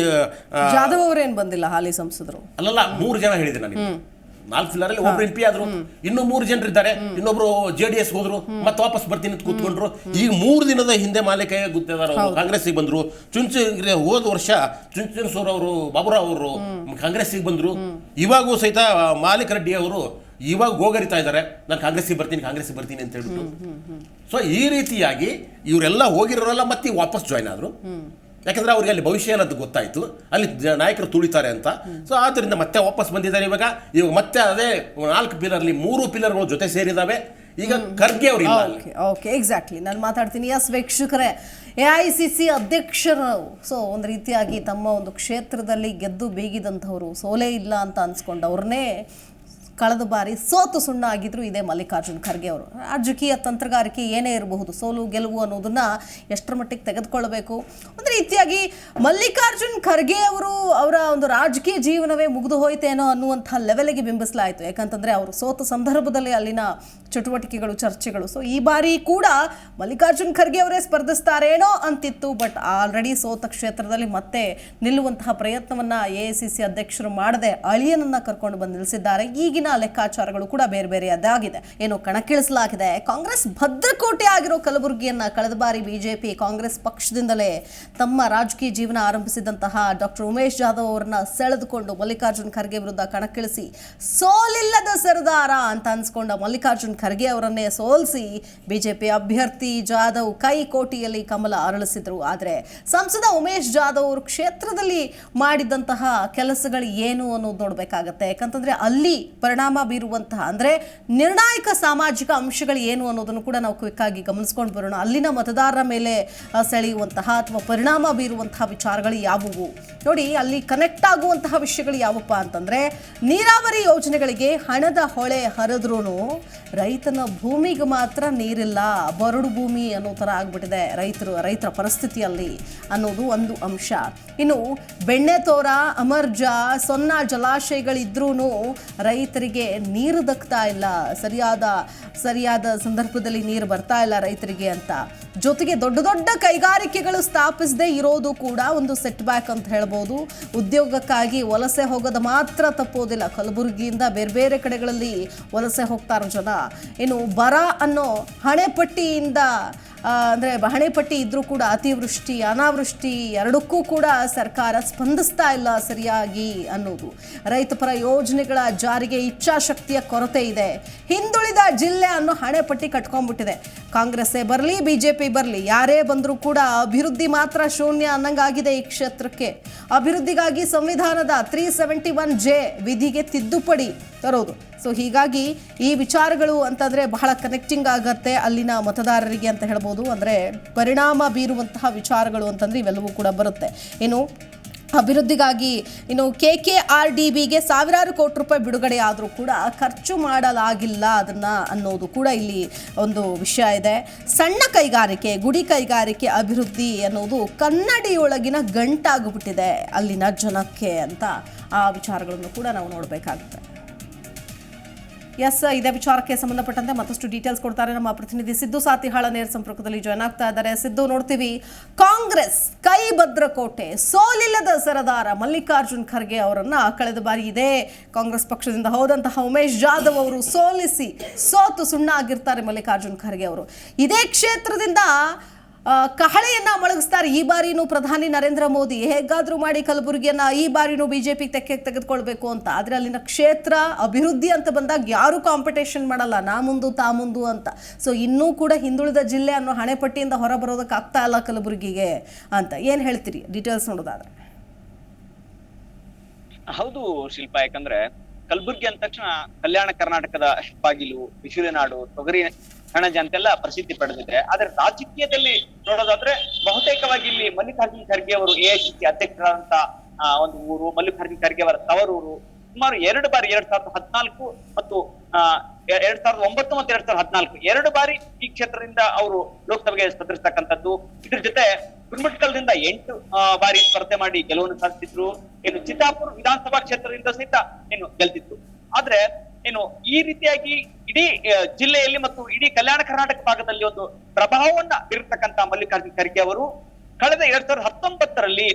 ಜಾಧವ್ ಅವರೇನು ಬಂದಿಲ್ಲ, ಹಾಲಿ ಸಂಸದರು ಅಲ್ಲಲ್ಲ, 3 ಜನ ಹೇಳಿದೆ ನನಗೆ. 4 ಪಿಲ್ಲರಲ್ಲಿ ಒಬ್ರು MP ಆದ್ರು, ಇನ್ನೂ 3 ಜನರಿದ್ದಾರೆ. ಇನ್ನೊಬ್ರು JDS ಹೋದ್ರು, ಮತ್ತೆ ವಾಪಸ್ ಬರ್ತೀನಿ ಅಂತ ಕೂತ್ಕೊಂಡ್ರು. ಈಗ 3 ದಿನದ ಹಿಂದೆ ಮಾಲಿಕಯ್ಯ ಗುತ್ತೇದಾರ್ ಅವರು ಕಾಂಗ್ರೆಸ್ಸಿಗೆ ಬಂದ್ರು. ಹೋದ ವರ್ಷ ಚುಂಚನಸೂರ್ ಅವರು, ಬಾಬುರಾವ್ ಅವರು ಕಾಂಗ್ರೆಸ್ಸಿಗೆ ಬಂದ್ರು. ಇವಾಗೂ ಸಹಿತ ಮಾಲಿಕ್ ರೆಡ್ಡಿ ಅವರು ಇವಾಗ ಗೋಗರಿತಾ ಇದ್ದಾರೆ, ನಾನು ಕಾಂಗ್ರೆಸ್ಸಿಗೆ ಬರ್ತೀನಿ ಅಂತ ಹೇಳ್ಬಿಟ್ಟು. ಸೊ ಈ ರೀತಿಯಾಗಿ ಇವರೆಲ್ಲ ಹೋಗಿರೋರೆಲ್ಲ ಮತ್ತೆ ವಾಪಸ್ ಜಾಯ್ನ್ ಆದ್ರು. ಯಾಕಂದ್ರೆ ಅವ್ರಿಗೆ ಅಲ್ಲಿ ಭವಿಷ್ಯ ಅನ್ನೋದು ಗೊತ್ತಾಯ್ತು, ಅಲ್ಲಿ ನಾಯಕರು ತುಳಿತಾರೆ ಅಂತ. ಸೊ ಆದ್ದರಿಂದ ಮತ್ತೆ ವಾಪಸ್ ಬಂದಿದ್ದಾರೆ. ಇವಾಗ ಮತ್ತೆ ಅದೇ 4 ಪಿಲ್ಲರ್ಲಿ 3 ಪಿಲ್ಲರ್ಗಳು ಜೊತೆ ಸೇರಿದಾವೆ. ಈಗ ಖರ್ಗೆ ಅವರು ಇಲ್ಲ. ಓಕೆ, ಎಕ್ಸಾಕ್ಟ್ಲಿ ನಾನು ಮಾತಾಡ್ತೀನಿ. ಎಸ್ ವೀಕ್ಷಕರೇ, AICC ಅಧ್ಯಕ್ಷರು ಸೊ ಒಂದು ರೀತಿಯಾಗಿ ತಮ್ಮ ಒಂದು ಕ್ಷೇತ್ರದಲ್ಲಿ ಗೆದ್ದು ಬೀಗಿದಂಥವ್ರು, ಸೋಲೇ ಇಲ್ಲ ಅಂತ ಅನ್ಸ್ಕೊಂಡವ್ರನ್ನೇ ಕಳೆದ ಬಾರಿ ಸೋತು ಸುಣ್ಣ ಆಗಿದ್ರು ಇದೇ ಮಲ್ಲಿಕಾರ್ಜುನ್ ಖರ್ಗೆ ಅವರು. ರಾಜಕೀಯ ತಂತ್ರಗಾರಿಕೆ ಏನೇ ಇರಬಹುದು, ಸೋಲು ಗೆಲುವು ಅನ್ನೋದನ್ನ ಎಷ್ಟರ ಮಟ್ಟಿಗೆ ತೆಗೆದುಕೊಳ್ಳಬೇಕು. ಒಂದು ರೀತಿಯಾಗಿ ಮಲ್ಲಿಕಾರ್ಜುನ್ ಖರ್ಗೆ ಅವರು ಅವರ ಒಂದು ರಾಜಕೀಯ ಜೀವನವೇ ಮುಗಿದು ಹೋಯ್ತೇನೋ ಅನ್ನುವಂಥ ಲೆವೆಲ್ಗೆ ಬಿಂಬಿಸಲಾಯಿತು. ಯಾಕಂತಂದ್ರೆ ಅವರು ಸೋತ ಸಂದರ್ಭದಲ್ಲಿ ಅಲ್ಲಿನ ಚಟುವಟಿಕೆಗಳು, ಚರ್ಚೆಗಳು. ಸೊ ಈ ಬಾರಿ ಕೂಡ ಮಲ್ಲಿಕಾರ್ಜುನ್ ಖರ್ಗೆ ಅವರೇ ಸ್ಪರ್ಧಿಸ್ತಾರೇನೋ ಅಂತಿತ್ತು. ಬಟ್ ಆಲ್ರೆಡಿ ಸೋತ ಕ್ಷೇತ್ರದಲ್ಲಿ ಮತ್ತೆ ನಿಲ್ಲುವಂತಹ ಪ್ರಯತ್ನವನ್ನ AICC ಅಧ್ಯಕ್ಷರು ಮಾಡದೆ ಅಳಿಯನನ್ನ ಕರ್ಕೊಂಡು ಬಂದು ನಿಲ್ಲಿಸಿದ್ದಾರೆ. ಈಗಿನ ಲೆಕ್ಕಾಚಾರಗಳು ಕೂಡ ಬೇರೆ ಬೇರೆಯದಾಗಿದೆ. ಏನು ಕಣಕ್ಕಿಳಿಸಲಾಗಿದೆ. ಕಾಂಗ್ರೆಸ್ ಭದ್ರಕೋಟೆ ಆಗಿರೋ ಕಲಬುರಗಿಯನ್ನ ಕಳೆದ ಬಾರಿ ಬಿಜೆಪಿ ಕಾಂಗ್ರೆಸ್ ಪಕ್ಷದಿಂದಲೇ ತಮ್ಮ ರಾಜಕೀಯ ಜೀವನ ಆರಂಭಿಸಿದಂತಹ ಡಾಕ್ಟರ್ ಉಮೇಶ್ ಜಾಧವ್ ಅವರನ್ನ ಸೆಳೆದುಕೊಂಡು ಮಲ್ಲಿಕಾರ್ಜುನ್ ಖರ್ಗೆ ವಿರುದ್ಧ ಕಣಕ್ಕಿಳಿಸಿ ಸೋಲಿಲ್ಲದ ಸರದಾರ ಅಂತ ಅನ್ಸ್ಕೊಂಡ ಮಲ್ಲಿಕಾರ್ಜುನ್ ಖರ್ಗೆ ಅವರನ್ನೇ ಸೋಲಿಸಿ ಬಿಜೆಪಿ ಅಭ್ಯರ್ಥಿ ಜಾಧವ್ ಕೈಕೋಟಿಯಲ್ಲಿ ಕಮಲ ಅರಳಿಸಿದ್ರು. ಆದರೆ ಸಂಸದ ಉಮೇಶ್ ಜಾಧವ್ ಅವರು ಕ್ಷೇತ್ರದಲ್ಲಿ ಮಾಡಿದಂತಹ ಕೆಲಸಗಳು ಏನು ಅನ್ನೋದು ನೋಡ್ಬೇಕಾಗತ್ತೆ. ಯಾಕಂತಂದ್ರೆ ಅಲ್ಲಿ ಪರಿಣಾಮ ಬೀರುವಂತಹ ಅಂದ್ರೆ ನಿರ್ಣಾಯಕ ಸಾಮಾಜಿಕ ಅಂಶಗಳು ಏನು ಅನ್ನೋದನ್ನು ಕೂಡ ನಾವು ಕ್ವಿಕ್ ಆಗಿ ಗಮನಿಸ್ಕೊಂಡು ಬರೋಣ. ಅಲ್ಲಿನ ಮತದಾರರ ಮೇಲೆ ಸೆಳೆಯುವಂತಹ ಅಥವಾ ಪರಿಣಾಮ ಬೀರುವಂತಹ ವಿಚಾರಗಳು ಯಾವುವು ನೋಡಿ. ಅಲ್ಲಿ ಕನೆಕ್ಟ್ ಆಗುವಂತಹ ವಿಷಯಗಳು ಯಾವಪ್ಪ ಅಂತಂದ್ರೆ, ನೀರಾವರಿ ಯೋಜನೆಗಳಿಗೆ ಹಣದ ಹೊಳೆ ಹರಿದ್ರೂ ರೈತನ ಭೂಮಿಗೆ ಮಾತ್ರ ನೀರಿಲ್ಲ, ಬರಡು ಭೂಮಿ ಅನ್ನೋ ಥರ ಆಗ್ಬಿಟ್ಟಿದೆ ರೈತರ ಪರಿಸ್ಥಿತಿಯಲ್ಲಿ ಅನ್ನೋದು ಒಂದು ಅಂಶ. ಇನ್ನು ಬೆಣ್ಣೆತೋರ, ಅಮರ್ಜಾ, ಸೊನ್ನ ಜಲಾಶಯಗಳಿದ್ರೂ ರೈತರಿಗೆ ನೀರು ದಕ್ತಾ ಇಲ್ಲ, ಸರಿಯಾದ ಸಂದರ್ಭದಲ್ಲಿ ನೀರು ಬರ್ತಾ ಇಲ್ಲ ರೈತರಿಗೆ ಅಂತ. ಜೊತೆಗೆ ದೊಡ್ಡ ದೊಡ್ಡ ಕೈಗಾರಿಕೆಗಳು ಸ್ಥಾಪಿಸದೆ ಇರೋದು ಕೂಡ ಒಂದು ಸೆಟ್ ಬ್ಯಾಕ್ ಅಂತ ಹೇಳ್ಬೋದು. ಉದ್ಯೋಗಕ್ಕಾಗಿ ವಲಸೆ ಹೋಗೋದು ಮಾತ್ರ ತಪ್ಪೋದಿಲ್ಲ. ಕಲಬುರಗಿಯಿಂದ ಬೇರೆ ಬೇರೆ ಕಡೆಗಳಲ್ಲಿ ವಲಸೆ ಹೋಗ್ತಾರ ಜನ. ಇನ್ನು ಬರ ಅನ್ನೋ ಹಣೆಪಟ್ಟಿಯಿಂದ ಅಂದರೆ ಹಣೆಪಟ್ಟಿ ಇದ್ರೂ ಕೂಡ ಅತಿವೃಷ್ಟಿ, ಅನಾವೃಷ್ಟಿ ಎರಡಕ್ಕೂ ಕೂಡ ಸರ್ಕಾರ ಸ್ಪಂದಿಸ್ತಾ ಇಲ್ಲ ಸರಿಯಾಗಿ ಅನ್ನೋದು. ರೈತಪರ ಯೋಜನೆಗಳ ಜಾರಿಗೆ ಇಚ್ಛಾಶಕ್ತಿಯ ಕೊರತೆ ಇದೆ. ಹಿಂದುಳಿದ ಜಿಲ್ಲೆ ಅನ್ನೋ ಹಣೆಪಟ್ಟಿ ಕಟ್ಕೊಂಡ್ಬಿಟ್ಟಿದೆ. ಕಾಂಗ್ರೆಸ್ಸೇ ಬರಲಿ, ಬಿಜೆಪಿ ಬರಲಿ, ಯಾರೇ ಬಂದರೂ ಕೂಡ ಅಭಿವೃದ್ಧಿ ಮಾತ್ರ ಶೂನ್ಯ ಅನ್ನಂಗಾಗಿದೆ ಈ ಕ್ಷೇತ್ರಕ್ಕೆ. ಅಭಿವೃದ್ಧಿಗಾಗಿ ಸಂವಿಧಾನದ 371J ವಿಧಿಗೆ ತಿದ್ದುಪಡಿ ತರೋದು. ಸೊ ಹೀಗಾಗಿ ಈ ವಿಚಾರಗಳು ಅಂತಂದರೆ ಬಹಳ ಕನೆಕ್ಟಿಂಗ್ ಆಗತ್ತೆ ಅಲ್ಲಿನ ಮತದಾರರಿಗೆ ಅಂತ ಹೇಳ್ಬೋದು. ಅಂದರೆ ಪರಿಣಾಮ ಬೀರುವಂತಹ ವಿಚಾರಗಳು ಅಂತಂದರೆ ಇವೆಲ್ಲವೂ ಕೂಡ ಬರುತ್ತೆ. ಇನ್ನು ಅಭಿವೃದ್ಧಿಗಾಗಿ ಇನ್ನು KKRDBಗೆ ಸಾವಿರಾರು ಕೋಟಿ ರೂಪಾಯಿ ಬಿಡುಗಡೆ ಆದರೂ ಕೂಡ ಖರ್ಚು ಮಾಡಲಾಗಿಲ್ಲ ಅದನ್ನು ಅನ್ನೋದು ಕೂಡ ಇಲ್ಲಿ ಒಂದು ವಿಷಯ ಇದೆ. ಸಣ್ಣ ಕೈಗಾರಿಕೆ, ಗುಡಿ ಕೈಗಾರಿಕೆ ಅಭಿವೃದ್ಧಿ ಅನ್ನೋದು ಕನ್ನಡಿಯೊಳಗಿನ ಗಂಟಾಗ್ಬಿಟ್ಟಿದೆ ಅಲ್ಲಿನ ಜನಕ್ಕೆ ಅಂತ ಆ ವಿಚಾರಗಳನ್ನು ಕೂಡ ನಾವು ನೋಡಬೇಕಾಗುತ್ತೆ. ಎಸ್, ಇದೇ ವಿಚಾರಕ್ಕೆ ಸಂಬಂಧಪಟ್ಟಂತೆ ಮತ್ತಷ್ಟು ಡೀಟೇಲ್ಸ್ ಕೊಡ್ತಾರೆ ನಮ್ಮ ಪ್ರತಿನಿಧಿ ಸಿದ್ದು ಸಾತಿಹಾಳ ನೇರ ಸಂಪರ್ಕದಲ್ಲಿ ಜಾಯ್ನ್ ಆಗ್ತಾ ಇದ್ದಾರೆ. ಸಿದ್ದು, ನೋಡ್ತೀವಿ ಕಾಂಗ್ರೆಸ್ ಕೈ ಭದ್ರಕೋಟೆ ಸೋಲಿಲ್ಲದ ಸರದಾರ ಮಲ್ಲಿಕಾರ್ಜುನ್ ಖರ್ಗೆ ಅವರನ್ನ ಕಳೆದ ಬಾರಿ ಇದೇ ಕಾಂಗ್ರೆಸ್ ಪಕ್ಷದಿಂದ ಹೋದಂತಹ ಉಮೇಶ್ ಜಾಧವ್ ಅವರು ಸೋತು ಸುಣ್ಣ ಆಗಿರ್ತಾರೆ. ಮಲ್ಲಿಕಾರ್ಜುನ್ ಖರ್ಗೆ ಅವರು ಇದೇ ಕ್ಷೇತ್ರದಿಂದ ಕಹಳೆಯನ್ನ ಮೊಳಗಿಸ್ತಾರೆ. ಈ ಬಾರಿನೂ ಪ್ರಧಾನಿ ನರೇಂದ್ರ ಮೋದಿ ಹೇಗಾದ್ರೂ ಮಾಡಿ ಕಲಬುರಗಿಯನ್ನ ಈ ಬಾರಿನೂ ಬಿಜೆಪಿ ತೆಗೆದುಕೊಳ್ಬೇಕು ಅಂತ. ಆದ್ರೆ ಅಲ್ಲಿನ ಕ್ಷೇತ್ರ ಅಭಿವೃದ್ಧಿ ಅಂತ ಬಂದಾಗ ಯಾರು ಕಾಂಪಿಟೇಷನ್ ಮಾಡಲ್ಲ, ನಾ ಮುಂದು ತಾ ಮುಂದು ಅಂತ. ಸೊ ಇನ್ನೂ ಕೂಡ ಹಿಂದುಳಿದ ಜಿಲ್ಲೆ ಅನ್ನೋ ಹಣೆಪಟ್ಟಿಯಿಂದ ಹೊರ ಬರೋದಕ್ಕೆ ಆಗ್ತಾ ಇಲ್ಲ ಕಲಬುರಗಿಗೆ ಅಂತ ಏನ್ ಹೇಳ್ತೀರಿ? ಡೀಟೇಲ್ಸ್ ನೋಡೋದಾದ್ರೆ. ಹೌದು ಶಿಲ್ಪ, ಯಾಕಂದ್ರೆ ಕಲಬುರ್ಗಿ ಅಂದ ತಕ್ಷಣ ಕಲ್ಯಾಣ ಕರ್ನಾಟಕದ ಬಾಗಿಲು, ಬಿಸಿಲುನಾಡು, ತೊಗರಿ ಕಣಜ ಅಂತೆಲ್ಲ ಪ್ರಸಿದ್ಧಿ ಪಡೆದಿದೆ. ಆದ್ರೆ ರಾಜಕೀಯದಲ್ಲಿ ನೋಡೋದಾದ್ರೆ ಬಹುತೇಕವಾಗಿ ಇಲ್ಲಿ ಮಲ್ಲಿಕಾರ್ಜುನ್ ಖರ್ಗೆ ಅವರು ಎಐಸಿಸಿ ಅಧ್ಯಕ್ಷರಾದಂತ ಒಂದು ಊರು, ಮಲ್ಲಿಕಾರ್ಜುನ್ ಖರ್ಗೆ ಅವರ ತವರೂರು. ಸುಮಾರು 2 ಬಾರಿ 2014 ಮತ್ತು 2009 ಮತ್ತು 2014 2 ಬಾರಿ ಈ ಕ್ಷೇತ್ರದಿಂದ ಅವರು ಲೋಕಸಭೆಗೆ ಸ್ಪರ್ಧಿಸ್ತಕ್ಕಂಥದ್ದು. ಇದ್ರ ಜೊತೆ ಗುರುಮಠಕಲ್ದಿಂದ 8 ಬಾರಿ ಸ್ಪರ್ಧೆ ಮಾಡಿ ಗೆಲುವನ್ನು ಸಾಧಿಸಿದ್ರು. ಚಿತ್ತಾಪುರ ವಿಧಾನಸಭಾ ಕ್ಷೇತ್ರದಿಂದ ಸಹಿತ ಗೆಲ್ತಿತ್ತು. ಆದ್ರೆ ಈ ರೀತಿಯಾಗಿ ಇಡೀ ಜಿಲ್ಲೆಯಲ್ಲಿ ಮತ್ತು ಇಡೀ ಕಲ್ಯಾಣ ಕರ್ನಾಟಕ ಭಾಗದಲ್ಲಿ ಒಂದು ಪ್ರಭಾವವನ್ನ ಬೀರ್ತಕ್ಕಂತ ಮಲ್ಲಿಕಾರ್ಜುನ್ ಖರ್ಗೆ ಅವರು ಕಳೆದ 2019ರಲ್ಲಿ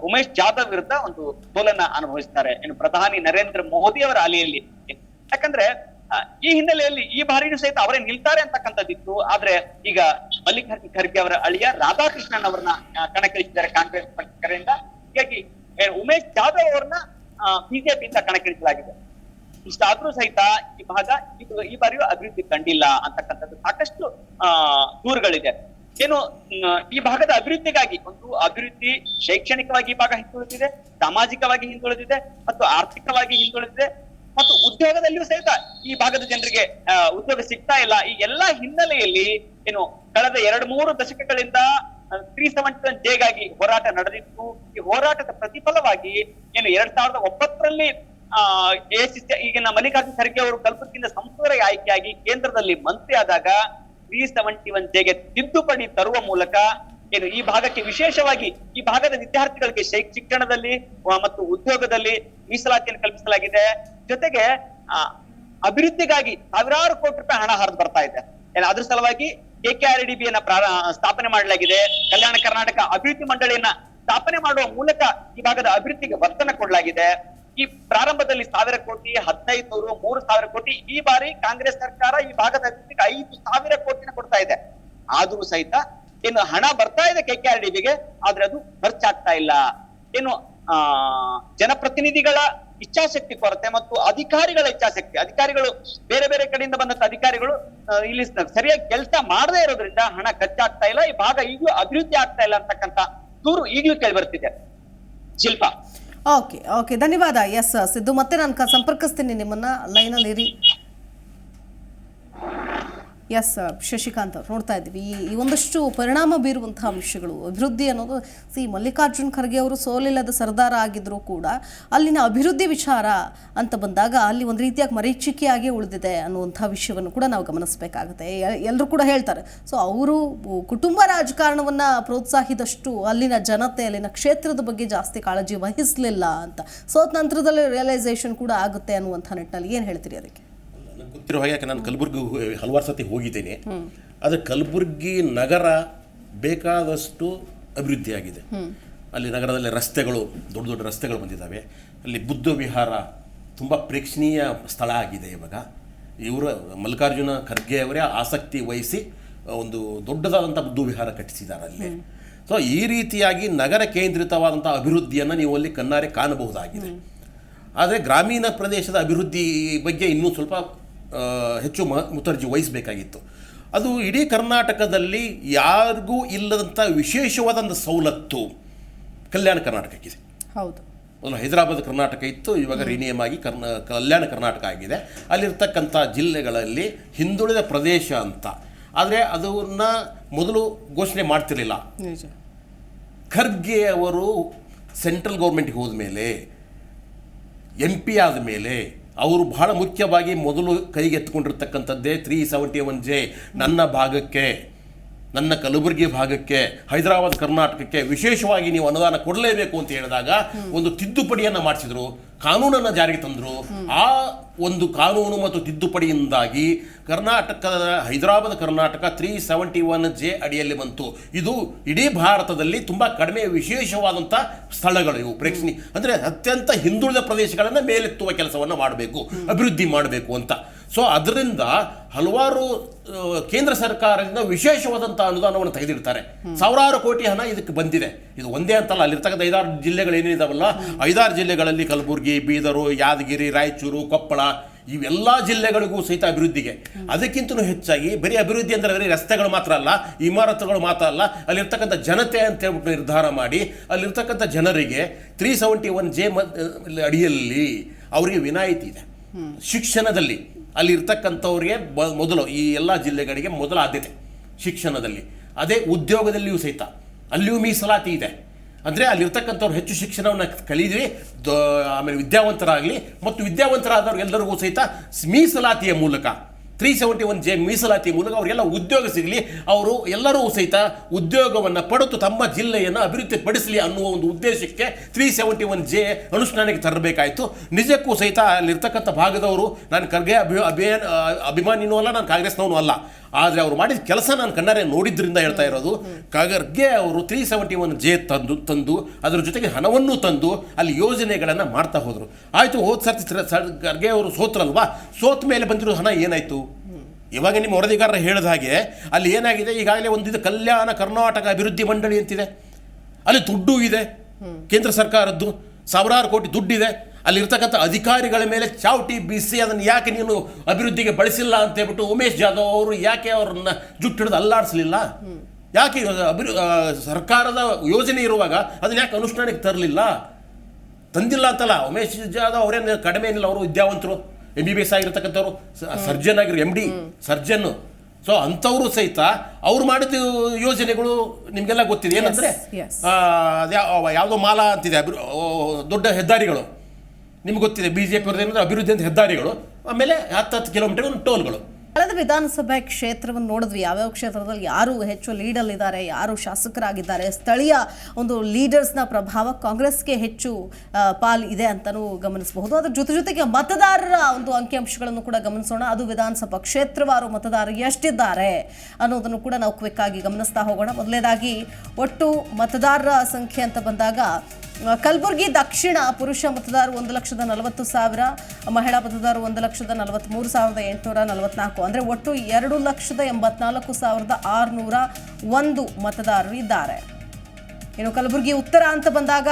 ಉಮೇಶ್ ಜಾಧವ್ ವಿರುದ್ಧ ಒಂದು ಸೋಲನ್ನ ಅನುಭವಿಸ್ತಾರೆ ಪ್ರಧಾನಿ ನರೇಂದ್ರ ಮೋದಿ ಅವರ ಅಲೆಯಲ್ಲಿ. ಯಾಕಂದ್ರೆ ಈ ಹಿನ್ನೆಲೆಯಲ್ಲಿ ಈ ಬಾರಿನೂ ಸಹಿತ ಅವರೇ ನಿಲ್ತಾರೆ ಅಂತಕ್ಕಂಥದ್ದಿತ್ತು. ಆದ್ರೆ ಈಗ ಮಲ್ಲಿಕಾರ್ಜುನ್ ಖರ್ಗೆ ಅವರ ಅಳಿಯ ರಾಧಾಕೃಷ್ಣನ್ ಅವರನ್ನ ಕಣಕ್ಕಿಳಿಸಿದ್ದಾರೆ ಕಾಂಗ್ರೆಸ್ ಪಕ್ಷದಿಂದ. ಹೀಗಾಗಿ ಉಮೇಶ್ ಜಾಧವ್ ಅವರನ್ನ ಬಿಜೆಪಿಯಿಂದ ಕಣಕ್ಕಿಳಿಸಲಾಗಿದೆ. ಇಷ್ಟಾದ್ರೂ ಸಹಿತ ಈ ಬಾರಿಯೂ ಅಭಿವೃದ್ಧಿ ಕಂಡಿಲ್ಲ ಅಂತಕ್ಕಂಥದ್ದು ಸಾಕಷ್ಟು ದೂರುಗಳಿದೆ. ಈ ಭಾಗದ ಅಭಿವೃದ್ಧಿಗಾಗಿ ಅಭಿವೃದ್ಧಿ ಶೈಕ್ಷಣಿಕವಾಗಿ ಈ ಭಾಗ ಹಿಂದುಳಿದಿದೆ, ಸಾಮಾಜಿಕವಾಗಿ ಹಿಂದುಳಿದಿದೆ ಮತ್ತು ಆರ್ಥಿಕವಾಗಿ ಹಿಂದುಳಿದಿದೆ ಮತ್ತು ಉದ್ಯೋಗದಲ್ಲಿಯೂ ಸಹಿತ ಈ ಭಾಗದ ಜನರಿಗೆ ಉದ್ಯೋಗ ಸಿಗ್ತಾ ಇಲ್ಲ. ಈ ಎಲ್ಲಾ ಹಿನ್ನೆಲೆಯಲ್ಲಿ ಕಳೆದ 2-3 ದಶಕಗಳಿಂದ 371 ಗಾಗಿ ಹೋರಾಟ ನಡೆದಿತ್ತು. ಈ ಹೋರಾಟದ ಪ್ರತಿಫಲವಾಗಿ 2009ರಲ್ಲಿ ಎಐಸಿಸಿ ಈಗಿನ ಮಲ್ಲಿಕಾರ್ಜುನ್ ಖರ್ಗೆ ಅವರು ಕಲಬುರಗಿಯಿಂದ ಸಂಸದರಾಗಿ ಆಯ್ಕೆಯಾಗಿ ಕೇಂದ್ರದಲ್ಲಿ ಮಂತ್ರಿ ಆದಾಗ 371 ಗೆ ತಿದ್ದುಪಡಿ ತರುವ ಮೂಲಕ ಈ ಭಾಗಕ್ಕೆ ವಿಶೇಷವಾಗಿ ಈ ಭಾಗದ ವಿದ್ಯಾರ್ಥಿಗಳಿಗೆ ಶಿಕ್ಷಣದಲ್ಲಿ ಮತ್ತು ಉದ್ಯೋಗದಲ್ಲಿ ಮೀಸಲಾತಿಯನ್ನು ಕಲ್ಪಿಸಲಾಗಿದೆ. ಜೊತೆಗೆ ಅಭಿವೃದ್ಧಿಗಾಗಿ ಸಾವಿರಾರು ಕೋಟಿ ರೂಪಾಯಿ ಹಣ ಹರಿದು ಬರ್ತಾ ಇದೆ. ಅದ್ರ ಸಲುವಾಗಿ KKRDBಯನ್ನ ಸ್ಥಾಪನೆ ಮಾಡಲಾಗಿದೆ. ಕಲ್ಯಾಣ ಕರ್ನಾಟಕ ಅಭಿವೃದ್ಧಿ ಮಂಡಳಿಯನ್ನ ಸ್ಥಾಪನೆ ಮಾಡುವ ಮೂಲಕ ಈ ಭಾಗದ ಅಭಿವೃದ್ಧಿಗೆ ಒತ್ತನ್ನು ಕೊಡಲಾಗಿದೆ. ಈ ಪ್ರಾರಂಭದಲ್ಲಿ 1000 ಕೋಟಿ, 1500, 3000 ಕೋಟಿ. ಈ ಬಾರಿ ಕಾಂಗ್ರೆಸ್ ಸರ್ಕಾರ ಈ ಭಾಗದ ಅಭಿವೃದ್ಧಿಗೆ 5000 ಕೋಟಿನ ಕೊಡ್ತಾ ಇದೆ. ಆದ್ರೂ ಸಹಿತ ಹಣ ಬರ್ತಾ ಇದೆ KKRDBಗೆ, ಆದ್ರೆ ಅದು ಖರ್ಚಾಗ್ತಾ ಇಲ್ಲ. ಜನಪ್ರತಿನಿಧಿಗಳ ಇಚ್ಛಾಶಕ್ತಿ ಕೊರತೆ ಮತ್ತು ಅಧಿಕಾರಿಗಳ ಇಚ್ಛಾಶಕ್ತಿ, ಅಧಿಕಾರಿಗಳು ಬೇರೆ ಬೇರೆ ಕಡೆಯಿಂದ ಬಂದಂತ ಅಧಿಕಾರಿಗಳು ಇಲ್ಲಿ ಸರಿಯಾಗಿ ಕೆಲಸ ಮಾಡದೇ ಇರೋದ್ರಿಂದ ಹಣ ಖರ್ಚಾಗ್ತಾ ಇಲ್ಲ. ಈ ಭಾಗ ಈಗಲೂ ಅಭಿವೃದ್ಧಿ ಆಗ್ತಾ ಇಲ್ಲ ಅಂತಕ್ಕಂಥ ದೂರು ಈಗಲೂ ಕೇಳಿ ಬರ್ತಿದೆ. ಶಿಲ್ಪ, ಓಕೆ, ಧನ್ಯವಾದ. ಎಸ್ ಸಿದ್ದು, ಮತ್ತೆ ನಾನು ಸಂಪರ್ಕಿಸ್ತೀನಿ ನಿಮ್ಮನ್ನ, ಲೈನಲ್ಲಿ ಇರಿ. ಎಸ್ ಶಶಿಕಾಂತ್ ಅವ್ರು, ನೋಡ್ತಾ ಇದ್ದೀವಿ ಈ ಒಂದಷ್ಟು ಪರಿಣಾಮ ಬೀರುವಂತಹ ವಿಷಯಗಳು. ಅಭಿವೃದ್ಧಿ ಅನ್ನೋದು ಮಲ್ಲಿಕಾರ್ಜುನ್ ಖರ್ಗೆ ಅವರು ಸೋಲಿಲ್ಲದ ಸರ್ದಾರ ಆಗಿದ್ರು ಕೂಡ ಅಲ್ಲಿನ ಅಭಿವೃದ್ಧಿ ವಿಚಾರ ಅಂತ ಬಂದಾಗ ಅಲ್ಲಿ ಒಂದು ರೀತಿಯಾಗಿ ಮರೀಚಿಕೆಯಾಗಿ ಉಳಿದಿದೆ ಅನ್ನುವಂಥ ವಿಷಯವನ್ನು ಕೂಡ ನಾವು ಗಮನಿಸಬೇಕಾಗುತ್ತೆ. ಎಲ್ಲರೂ ಕೂಡ ಹೇಳ್ತಾರೆ, ಸೊ ಅವರು ಕುಟುಂಬ ರಾಜಕಾರಣವನ್ನು ಪ್ರೋತ್ಸಾಹಿದಷ್ಟು ಅಲ್ಲಿನ ಜನತೆ, ಅಲ್ಲಿನ ಕ್ಷೇತ್ರದ ಬಗ್ಗೆ ಜಾಸ್ತಿ ಕಾಳಜಿ ವಹಿಸಲಿಲ್ಲ ಅಂತ. ಸೋತ ನಂತರದಲ್ಲಿ ರಿಯಲೈಸೇಷನ್ ಕೂಡ ಆಗುತ್ತೆ ಅನ್ನುವಂಥ ನಿಟ್ಟಿನಲ್ಲಿ ಏನು ಹೇಳ್ತೀರಿ ಅದಕ್ಕೆ? ಗೊತ್ತಿರೋ ಹಾಗೆ, ಯಾಕೆ ನಾನು ಕಲಬುರ್ಗಿ ಹಲವಾರು ಸತಿ ಹೋಗಿದ್ದೇನೆ. ಆದರೆ ಕಲಬುರ್ಗಿ ನಗರ ಬೇಕಾದಷ್ಟು ಅಭಿವೃದ್ಧಿಯಾಗಿದೆ. ಅಲ್ಲಿ ನಗರದಲ್ಲಿ ರಸ್ತೆಗಳು, ದೊಡ್ಡ ದೊಡ್ಡ ರಸ್ತೆಗಳು ಬಂದಿದ್ದಾವೆ. ಅಲ್ಲಿ ಬುದ್ಧ ವಿಹಾರ ತುಂಬ ಪ್ರೇಕ್ಷಣೀಯ ಸ್ಥಳ ಆಗಿದೆ. ಇವಾಗ ಇವರು ಮಲ್ಲಿಕಾರ್ಜುನ ಖರ್ಗೆ ಅವರೇ ಆಸಕ್ತಿ ವಹಿಸಿ ಒಂದು ದೊಡ್ಡದಾದಂಥ ಬುದ್ಧ ವಿಹಾರ ಕಟ್ಟಿಸಿದ್ದಾರೆ ಅಲ್ಲಿ. ಸೊ ಈ ರೀತಿಯಾಗಿ ನಗರ ಕೇಂದ್ರಿತವಾದಂಥ ಅಭಿವೃದ್ಧಿಯನ್ನು ನೀವು ಅಲ್ಲಿ ಕಣ್ಣಾರೆ ಕಾಣಬಹುದಾಗಿದೆ. ಆದರೆ ಗ್ರಾಮೀಣ ಪ್ರದೇಶದ ಅಭಿವೃದ್ಧಿ ಬಗ್ಗೆ ಇನ್ನೂ ಸ್ವಲ್ಪ ಹೆಚ್ಚು ಮುತರ್ಜಿ ವಹಿಸಬೇಕಾಗಿತ್ತು. ಅದು ಇಡೀ ಕರ್ನಾಟಕದಲ್ಲಿ ಯಾರಿಗೂ ಇಲ್ಲದಂಥ ವಿಶೇಷವಾದಂಥ ಸವಲತ್ತು ಕಲ್ಯಾಣ ಕರ್ನಾಟಕಕ್ಕಿದೆ. ಹೌದು, ಮೊದಲು ಹೈದರಾಬಾದ್ ಕರ್ನಾಟಕ ಇತ್ತು, ಇವಾಗ ರಿನೇಮ್ ಆಗಿ ಕಲ್ಯಾಣ ಕರ್ನಾಟಕ ಆಗಿದೆ. ಅಲ್ಲಿರ್ತಕ್ಕಂಥ ಜಿಲ್ಲೆಗಳಲ್ಲಿ ಹಿಂದುಳಿದ ಪ್ರದೇಶ ಅಂತ. ಆದರೆ ಅದನ್ನು ಮೊದಲು ಘೋಷಣೆ ಮಾಡ್ತಿರಲಿಲ್ಲ. ಖರ್ಗೆ ಅವರು ಸೆಂಟ್ರಲ್ ಗೌರ್ಮೆಂಟ್ಗೆ ಹೋದ ಮೇಲೆ, MP ಆದ ಮೇಲೆ ಅವರು ಬಹಳ ಮುಖ್ಯವಾಗಿ ಮೊದಲು ಕೈಗೆತ್ತಿಕೊಂಡಿರ್ತಕ್ಕಂಥದ್ದೇ 371J ನನ್ನ ಭಾಗಕ್ಕೆ ನನ್ನ ಕಲಬುರಗಿ ಭಾಗಕ್ಕೆ, ಹೈದರಾಬಾದ್ ಕರ್ನಾಟಕಕ್ಕೆ ವಿಶೇಷವಾಗಿ ನೀವು ಅನುದಾನ ಕೊಡಲೇಬೇಕು ಅಂತ ಹೇಳಿದಾಗ ಒಂದು ತಿದ್ದುಪಡಿಯನ್ನು ಮಾಡಿಸಿದ್ರು, ಕಾನೂನನ್ನು ಜಾರಿಗೆ ತಂದರು. ಆ ಒಂದು ಕಾನೂನು ಮತ್ತು ತಿದ್ದುಪಡಿಯಿಂದಾಗಿ ಕರ್ನಾಟಕದ ಹೈದರಾಬಾದ್ ಕರ್ನಾಟಕ 371J ಅಡಿಯಲ್ಲಿ ಬಂತು. ಇದು ಇಡೀ ಭಾರತದಲ್ಲಿ ತುಂಬ ಕಡಿಮೆ ವಿಶೇಷವಾದಂಥ ಸ್ಥಳಗಳು ಇವು, ಪ್ರೇಕ್ಷಣೀಯ ಅಂದರೆ ಅತ್ಯಂತ ಹಿಂದುಳಿದ ಪ್ರದೇಶಗಳನ್ನು ಮೇಲೆತ್ತುವ ಕೆಲಸವನ್ನು ಮಾಡಬೇಕು, ಅಭಿವೃದ್ಧಿ ಮಾಡಬೇಕು ಅಂತ. ಸೊ ಅದರಿಂದ ಹಲವಾರು ಕೇಂದ್ರ ಸರ್ಕಾರದಿಂದ ವಿಶೇಷವಾದಂಥ ಅನುದಾನವನ್ನು ತೆಗೆದಿರ್ತಾರೆ. ಸಾವಿರಾರು ಕೋಟಿ ಹಣ ಇದಕ್ಕೆ ಬಂದಿದೆ. ಇದು ಒಂದೇ ಅಂತಲ್ಲ, ಅಲ್ಲಿರ್ತಕ್ಕಂಥ 5-6 ಜಿಲ್ಲೆಗಳು ಏನೇನಿದಾವಲ್ಲ, 5-6 ಜಿಲ್ಲೆಗಳಲ್ಲಿ ಕಲಬುರಗಿ, ಬೀದರು, ಯಾದಗಿರಿ, ರಾಯಚೂರು, ಕೊಪ್ಪಳ, ಇವೆಲ್ಲ ಜಿಲ್ಲೆಗಳಿಗೂ ಸಹಿತ ಅಭಿವೃದ್ಧಿಗೆ. ಅದಕ್ಕಿಂತಲೂ ಹೆಚ್ಚಾಗಿ ಬರೀ ಅಭಿವೃದ್ಧಿ ಅಂದರೆ ಬರೀ ರಸ್ತೆಗಳು ಮಾತ್ರ ಅಲ್ಲ, ಇಮಾರತುಗಳು ಮಾತ್ರ ಅಲ್ಲ, ಅಲ್ಲಿರ್ತಕ್ಕಂಥ ಜನತೆ ಅಂತ ಹೇಳ್ಬಿಟ್ಟು ನಿರ್ಧಾರ ಮಾಡಿ ಅಲ್ಲಿರ್ತಕ್ಕಂಥ ಜನರಿಗೆ 371J ಅಡಿಯಲ್ಲಿ ಅವರಿಗೆ ವಿನಾಯಿತಿ ಇದೆ. ಶಿಕ್ಷಣದಲ್ಲಿ ಅಲ್ಲಿ ಇರ್ತಕ್ಕಂಥವ್ರಿಗೆ ಮೊದಲು, ಈ ಎಲ್ಲ ಜಿಲ್ಲೆಗಳಿಗೆ ಮೊದಲ ಆದ್ಯತೆ ಶಿಕ್ಷಣದಲ್ಲಿ. ಅದೇ ಉದ್ಯೋಗದಲ್ಲಿಯೂ ಸಹಿತ ಅಲ್ಲಿಯೂ ಮೀಸಲಾತಿ ಇದೆ. ಅಂದರೆ ಅಲ್ಲಿರ್ತಕ್ಕಂಥವ್ರು ಹೆಚ್ಚು ಶಿಕ್ಷಣವನ್ನು ಕಲಿದ್ರಿ, ಆಮೇಲೆ ವಿದ್ಯಾವಂತರಾಗಲಿ, ಮತ್ತು ವಿದ್ಯಾವಂತರಾದವ್ರಿಗೆಲ್ಲರಿಗೂ ಸಹಿತ ಮೀಸಲಾತಿಯ ಮೂಲಕ 371J ಮೀಸಲಾತಿ ಮೂಲಕ ಅವರಿಗೆಲ್ಲ ಉದ್ಯೋಗ ಸಿಗಲಿ, ಅವರು ಎಲ್ಲರೂ ಸಹಿತ ಉದ್ಯೋಗವನ್ನು ಪಡೆದು ತಮ್ಮ ಜಿಲ್ಲೆಯನ್ನು ಅಭಿವೃದ್ಧಿಪಡಿಸಲಿ ಅನ್ನುವ ಒಂದು ಉದ್ದೇಶಕ್ಕೆ 371J ಅನುಷ್ಠಾನಕ್ಕೆ ತರಬೇಕಾಯಿತು. ನಿಜಕ್ಕೂ ಸಹಿತ ಅಲ್ಲಿರ್ತಕ್ಕಂಥ ಭಾಗದವರು, ನಾನು ಖರ್ಗೆ ಅಭಿಮಾನಿನೂ ಅಲ್ಲ, ನಾನು ಕಾಂಗ್ರೆಸ್ನವನು ಅಲ್ಲ, ಆದರೆ ಅವರು ಮಾಡಿದ ಕೆಲಸ ನಾನು ಕಣ್ಣಾರೆ ನೋಡಿದ್ರಿಂದ ಹೇಳ್ತಾ ಇರೋದು. ಖರ್ಗೆ ಅವರು 371J ತಂದು ಅದರ ಜೊತೆಗೆ ಹಣವನ್ನು ತಂದು ಅಲ್ಲಿ ಯೋಜನೆಗಳನ್ನು ಮಾಡ್ತಾ ಹೋದರು. ಆಯಿತು, ಹೋದ ಸರ್ತಿ ಖರ್ಗೆ ಅವರು ಸೋತ್ರಲ್ವಾ, ಸೋತ ಮೇಲೆ ಬಂದಿರೋ ಹಣ ಏನಾಯಿತು? ಇವಾಗ ನಿಮ್ಮ ವರದಿಗಾರರು ಹೇಳಿದ ಹಾಗೆ ಅಲ್ಲಿ ಏನಾಗಿದೆ, ಈಗಾಗಲೇ ಒಂದಿದೆ ಕಲ್ಯಾಣ ಕರ್ನಾಟಕ ಅಭಿವೃದ್ಧಿ ಮಂಡಳಿ ಅಂತಿದೆ, ಅಲ್ಲಿ ದುಡ್ಡು ಇದೆ, ಕೇಂದ್ರ ಸರ್ಕಾರದ್ದು ಸಾವಿರಾರು ಕೋಟಿ ದುಡ್ಡಿದೆ. ಅಲ್ಲಿರ್ತಕ್ಕಂಥ ಅಧಿಕಾರಿಗಳ ಮೇಲೆ ಚಾವಟಿ ಬೀಸಿ ಅದನ್ನು ಯಾಕೆ ನೀನು ಅಭಿವೃದ್ಧಿಗೆ ಬಳಸಿಲ್ಲ ಅಂತ ಹೇಳ್ಬಿಟ್ಟು ಉಮೇಶ್ ಜಾಧವ್ ಅವರು ಯಾಕೆ ಅವ್ರನ್ನ ಜುಟ್ಟಿಡಿದು ಅಲ್ಲಾಡಿಸಲಿಲ್ಲ? ಯಾಕೆ ಸರ್ಕಾರದ ಯೋಜನೆ ಇರುವಾಗ ಅದನ್ನ ಯಾಕೆ ಅನುಷ್ಠಾನಕ್ಕೆ ತರಲಿಲ್ಲ? ತಂದಿಲ್ಲ ಅಂತಲ್ಲ, ಉಮೇಶ್ ಜಾಧವ್ ಅವರೇನು ಕಡಿಮೆ ಏನಿಲ್ಲ, ಅವರು ವಿದ್ಯಾವಂತರು, MBBS ಆಗಿರ್ತಕ್ಕಂಥವ್ರು, ಸರ್ಜನ್ ಆಗಿರೋ MD ಸರ್ಜನ್ನು. ಸೊ ಅಂಥವರು ಸಹಿತ ಅವ್ರು ಮಾಡಿದ ಯೋಜನೆಗಳು ನಿಮಗೆಲ್ಲ ಗೊತ್ತಿದೆ. ಏನಂದರೆ ಯಾವುದೋ ಮಾಲಾ ಅಂತಿದೆ, ದೊಡ್ಡ ಹೆದ್ದಾರಿಗಳು ನಿಮ್ಗೆ ಗೊತ್ತಿದೆ. BJP ಅವ್ರದ್ದು ಏನಂದ್ರೆ ಅಭಿವೃದ್ಧಿ ಅಂತ ಹೆದ್ದಾರಿಗಳು, ಆಮೇಲೆ 10 ಕಿಲೋಮೀಟರ್ ಟೋಲ್ಗಳು. ಕಳೆದ ವಿಧಾನಸಭೆ ಕ್ಷೇತ್ರವನ್ನು ನೋಡಿದ್ವಿ, ಯಾವ್ಯಾವ ಕ್ಷೇತ್ರದಲ್ಲಿ ಯಾರು ಹೆಚ್ಚು ಲೀಡಲ್ಲಿದ್ದಾರೆ, ಯಾರು ಶಾಸಕರಾಗಿದ್ದಾರೆ, ಸ್ಥಳೀಯ ಒಂದು ಲೀಡರ್ಸ್ನ ಪ್ರಭಾವ ಕಾಂಗ್ರೆಸ್ಗೆ ಹೆಚ್ಚು ಪಾಲ್ ಇದೆ ಅಂತಲೂ ಗಮನಿಸಬಹುದು. ಅದ್ರ ಜೊತೆಗೆ ಮತದಾರರ ಒಂದು ಅಂಕಿಅಂಶಗಳನ್ನು ಕೂಡ ಗಮನಿಸೋಣ. ಅದು ವಿಧಾನಸಭಾ ಕ್ಷೇತ್ರವಾರು ಮತದಾರರು ಎಷ್ಟಿದ್ದಾರೆ ಅನ್ನೋದನ್ನು ಕೂಡ ನಾವು ಕ್ವಿಕ್ ಆಗಿ ಗಮನಿಸ್ತಾ ಹೋಗೋಣ. ಮೊದಲನೇದಾಗಿ ಒಟ್ಟು ಮತದಾರರ ಸಂಖ್ಯೆ ಅಂತ ಬಂದಾಗ ಕಲಬುರಗಿ ದಕ್ಷಿಣ ಪುರುಷ ಮತದಾರರು 1,40,000, ಮಹಿಳಾ ಮತದಾರರು 1,43,844, ಅಂದರೆ ಒಟ್ಟು 2,84,601 ಮತದಾರರು ಇದ್ದಾರೆ. ಇನ್ನು ಕಲಬುರಗಿ ಉತ್ತರ ಅಂತ ಬಂದಾಗ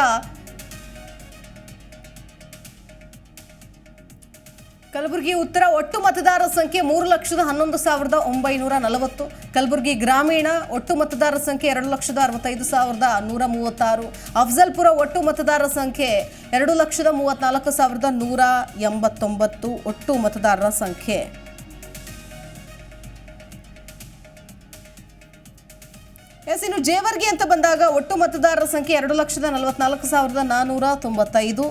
ಕಲಬುರಗಿ ಉತ್ತರ ಒಟ್ಟು ಮತದಾರರ ಸಂಖ್ಯೆ 3,11,940. ಕಲಬುರಗಿ ಗ್ರಾಮೀಣ ಒಟ್ಟು ಮತದಾರರ ಸಂಖ್ಯೆ 2,65,136. ಅಫ್ಜಲ್ಪುರ ಒಟ್ಟು ಮತದಾರರ ಸಂಖ್ಯೆ 2,34,189 ಒಟ್ಟು ಮತದಾರರ ಸಂಖ್ಯೆ. ಇನ್ನು ಜೇವರ್ಗಿ ಅಂತ ಬಂದಾಗ ಒಟ್ಟು ಮತದಾರರ ಸಂಖ್ಯೆ 2,44,495.